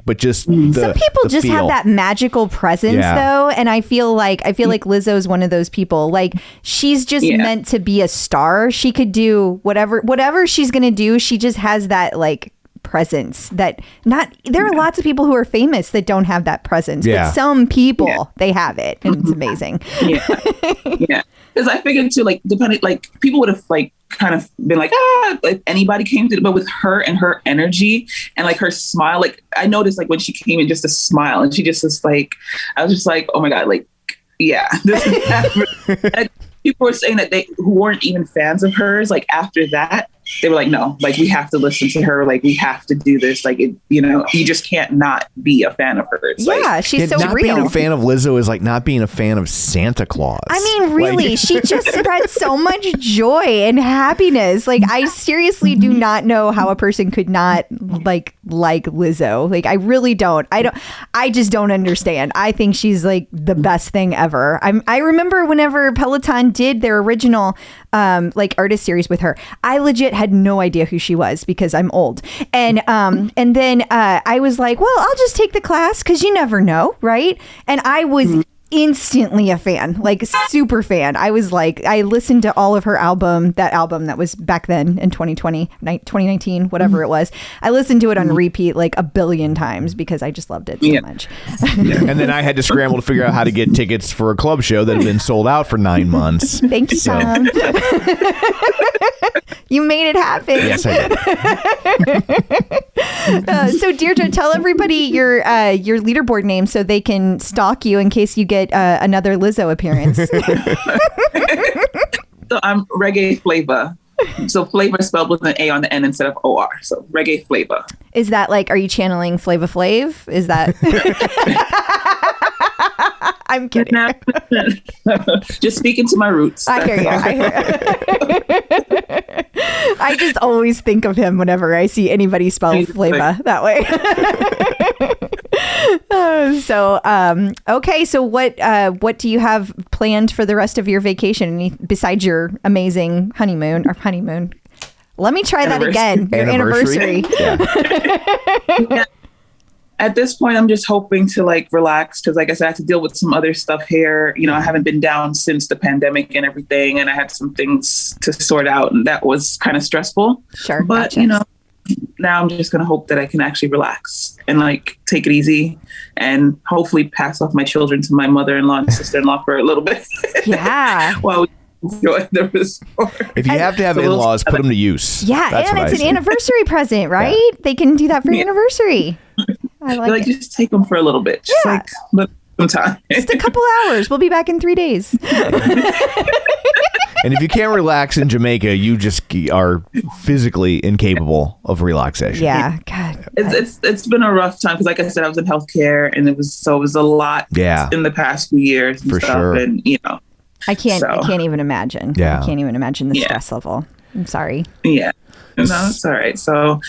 Speaker 4: but just
Speaker 6: some people just
Speaker 4: feel.
Speaker 6: have that magical presence though. And I feel like Lizzo's one of those people. Like she's just meant to be a star. She could do whatever she's going to do. She just has that like presence that there are lots of people who are famous that don't have that presence, but some people they have it, and it's amazing.
Speaker 1: Yeah. Because I figured too, like depending, like people would have like kind of been like, like anybody came to it, but with her and her energy and like her smile, like I noticed like when she came in, just a smile, and she just was like, I was just like, oh my God, like this is happening. People were saying that who weren't even fans of hers, like after that, they were like, no, like we have to listen to her. Like we have to do this. Like, it, you know, you just can't not be a fan of her. It's like,
Speaker 6: she's so
Speaker 7: not
Speaker 6: real.
Speaker 7: Being a fan of Lizzo is like not being a fan of Santa Claus.
Speaker 6: I mean, really, she just spreads so much joy and happiness. Like, I seriously do not know how a person could not like Lizzo. Like, I really don't. I just don't understand. I think she's like the best thing ever. I remember whenever Peloton did their original like artist series with her, I legit had no idea who she was because I'm old. And then I was like, well, I'll just take the class because you never know, right? And I was instantly a fan, like super fan. I was like, I listened to all of her that album that was back then in 2019, whatever it was. I listened to it on repeat like a billion times because I just loved it so much.
Speaker 7: And then I had to scramble to figure out how to get tickets for a club show that had been sold out for 9 months.
Speaker 6: Thank you, Tom. You made it happen.
Speaker 7: Yes, I did.
Speaker 6: So Deirdre, tell everybody your leaderboard name so they can stalk you in case you get another Lizzo appearance.
Speaker 1: So I'm Reggae Flavor. So flavor spelled with an A on the end instead of OR. So Reggae Flavor.
Speaker 6: Is that like, are you channeling Flava Flav? Is that? I'm kidding.
Speaker 1: Just speaking to my roots.
Speaker 6: I hear you. I just always think of him whenever I see anybody spell Flava that way. Okay. So what do you have planned for the rest of your vacation besides your amazing honeymoon? Let me try that again. Your anniversary.
Speaker 1: Yeah. At this point, I'm just hoping to like relax because, like I said, I had to deal with some other stuff here. You know, I haven't been down since the pandemic and everything, and I had some things to sort out, and that was kind of stressful.
Speaker 6: Sure,
Speaker 1: but
Speaker 6: gotcha.
Speaker 1: you know, now I'm just gonna hope that I can actually relax and like take it easy, and hopefully pass off my children to my mother-in-law and sister-in-law for a little bit.
Speaker 6: Yeah.
Speaker 1: While we enjoy the resort.
Speaker 7: If you have to have in-laws, put them to use.
Speaker 6: Yeah,
Speaker 7: That's
Speaker 6: and
Speaker 7: what
Speaker 6: it's
Speaker 7: I
Speaker 6: an anniversary present, right? Yeah. They can do that for your anniversary. I like it.
Speaker 1: Just take them for a little bit. Just like some time.
Speaker 6: Just a couple hours. We'll be back in 3 days.
Speaker 7: And if you can't relax in Jamaica, you just are physically incapable of relaxation.
Speaker 6: Yeah, God.
Speaker 1: It's been a rough time because, like I said, I was in healthcare, and it was a lot. In the past few years and
Speaker 7: for
Speaker 1: stuff,
Speaker 7: sure.
Speaker 1: and you know,
Speaker 6: I can't even imagine.
Speaker 7: Yeah,
Speaker 6: I can't even imagine the stress level. I'm sorry.
Speaker 1: Yeah. No, it's all right. So,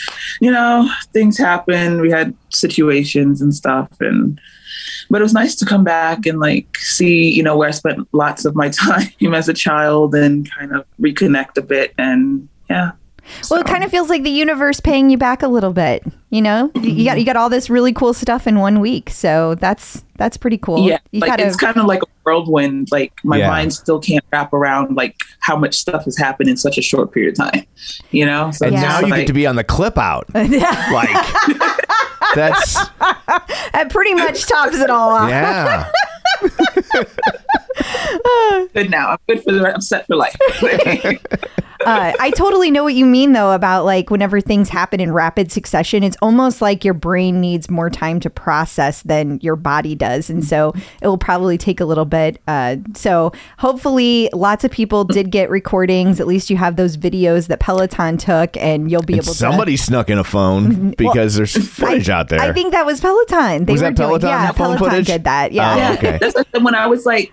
Speaker 1: you know, things happen. We had situations and stuff, but it was nice to come back and like see, you know, where I spent lots of my time as a child and kind of reconnect a bit. And yeah.
Speaker 6: Well, it kind of feels like the universe paying you back a little bit. You know, you got all this really cool stuff in 1 week, so that's pretty cool.
Speaker 1: Yeah, it's kind of like a whirlwind. Like my mind still can't wrap around like how much stuff has happened in such a short period of time. You know, so
Speaker 7: and now you get to be on the clip out. Like
Speaker 6: that pretty much tops it all off.
Speaker 7: Yeah.
Speaker 1: Good now. I'm good for I'm set for life.
Speaker 6: I totally know what you mean, though, about like whenever things happen in rapid succession, it's almost like your brain needs more time to process than your body does. And so it will probably take a little bit. So hopefully lots of people did get recordings. At least you have those videos that Peloton took and you'll be able to.
Speaker 7: Somebody snuck in a phone because there's footage out there.
Speaker 6: I think that was Peloton.
Speaker 7: Was that Peloton?
Speaker 6: Yeah,
Speaker 7: phone
Speaker 6: Peloton
Speaker 7: footage?
Speaker 6: did that. Yeah.
Speaker 7: Oh, okay.
Speaker 1: That's when I was like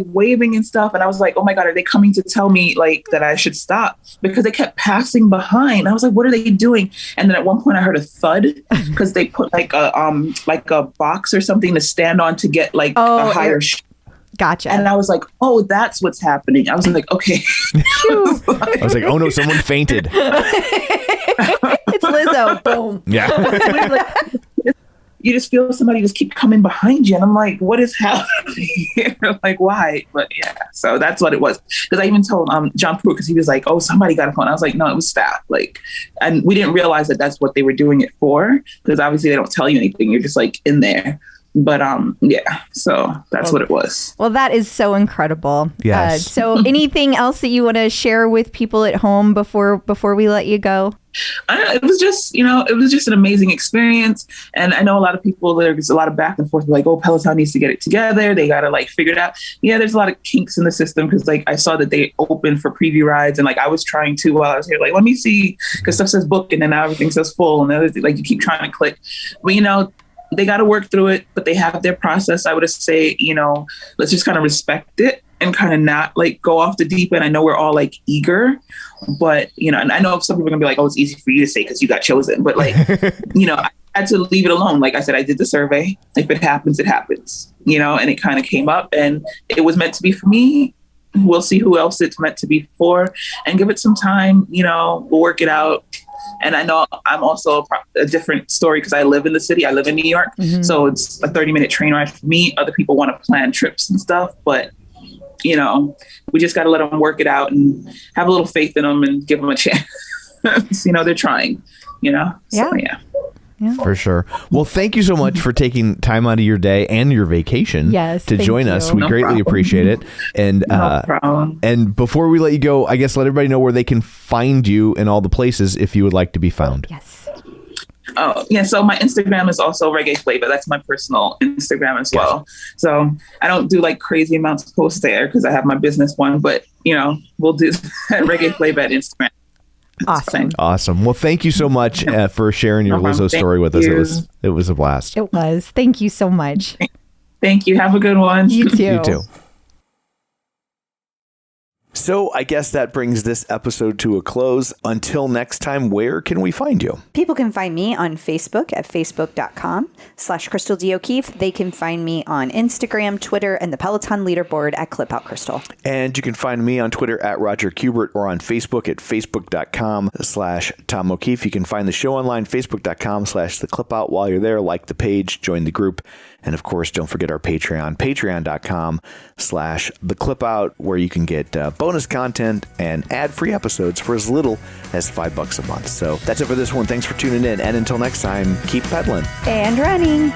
Speaker 1: waving and stuff, and I was like, oh my God, are they coming to tell me like that I should stop? Because they kept passing behind. I was like, what are they doing? And then at one point I heard a thud because they put like a box or something to stand on to get like a higher
Speaker 6: Gotcha.
Speaker 1: And I was like, oh, that's what's happening. I was like, okay.
Speaker 7: I was like, oh no, someone fainted.
Speaker 6: It's Lizzo. Boom.
Speaker 7: Yeah.
Speaker 1: You just feel somebody just keep coming behind you. And I'm like, what is happening here? Like, why? But yeah, so that's what it was. Because I even told John Pruitt, because he was like, oh, somebody got a phone. I was like, no, it was staff. Like, and we didn't realize that that's what they were doing it for. Because obviously they don't tell you anything. You're just like in there. But yeah, so that's what it was.
Speaker 6: Well, that is so incredible.
Speaker 7: Yes.
Speaker 6: So anything else that you want to share with people at home before we let you go?
Speaker 1: It was just, it was just an amazing experience. And I know a lot of people, there's a lot of back and forth, like, oh, Peloton needs to get it together. They got to like figure it out. Yeah, there's a lot of kinks in the system because like I saw that they opened for preview rides and like I was trying to while I was here, like, let me see, because stuff says book and then now everything says full and then like you keep trying to click. But they got to work through it, but they have their process. I would say, let's just kind of respect it and kind of not like go off the deep end. I know we're all like eager, but, and I know some people are gonna be like, oh, it's easy for you to say because you got chosen. But like, I had to leave it alone. Like I said, I did the survey. If it happens, it happens, and it kind of came up and it was meant to be for me. We'll see who else it's meant to be for and give it some time, we'll work it out. And I know I'm also a different story because I live in the city. I live in New York. Mm-hmm. So it's a 30-minute train ride for me. Other people want to plan trips and stuff. But, we just got to let them work it out and have a little faith in them and give them a chance. They're trying,
Speaker 6: Yeah.
Speaker 1: So, yeah.
Speaker 6: Yeah.
Speaker 7: For sure. Well, thank you so much for taking time out of your day and your vacation to join us. We greatly appreciate it. And
Speaker 1: no problem.
Speaker 7: And before we let you go, I guess let everybody know where they can find you in all the places if you would like to be found.
Speaker 6: Yes.
Speaker 1: Oh, yeah. So my Instagram is also Reggae Flavor. That's my personal Instagram as well. So I don't do like crazy amounts of posts there because I have my business one, but we'll do Reggae Flavor at Instagram.
Speaker 6: Awesome.
Speaker 7: Well, thank you so much for sharing your Lizzo story with us. It was a blast.
Speaker 6: It was. Thank you so much.
Speaker 1: Thank you. Have a good one.
Speaker 6: You too.
Speaker 7: You too.
Speaker 4: So I guess that brings this episode to a close. Until next time, where can we find you?
Speaker 3: People can find me on Facebook at facebook.com/Crystal D. O'Keefe. They can find me on Instagram, Twitter, and the Peloton leaderboard at ClipOutCrystal.
Speaker 4: And you can find me on Twitter at Roger Kubert or on Facebook at facebook.com/Tom O'Keefe. You can find the show online, facebook.com/The Clipout. While you're there, like the page, join the group. And of course, don't forget our Patreon, patreon.com/The Clipout, where you can get bonus content and ad-free episodes for as little as $5 a month. So that's it for this one. Thanks for tuning in. And until next time, keep pedaling
Speaker 3: and running.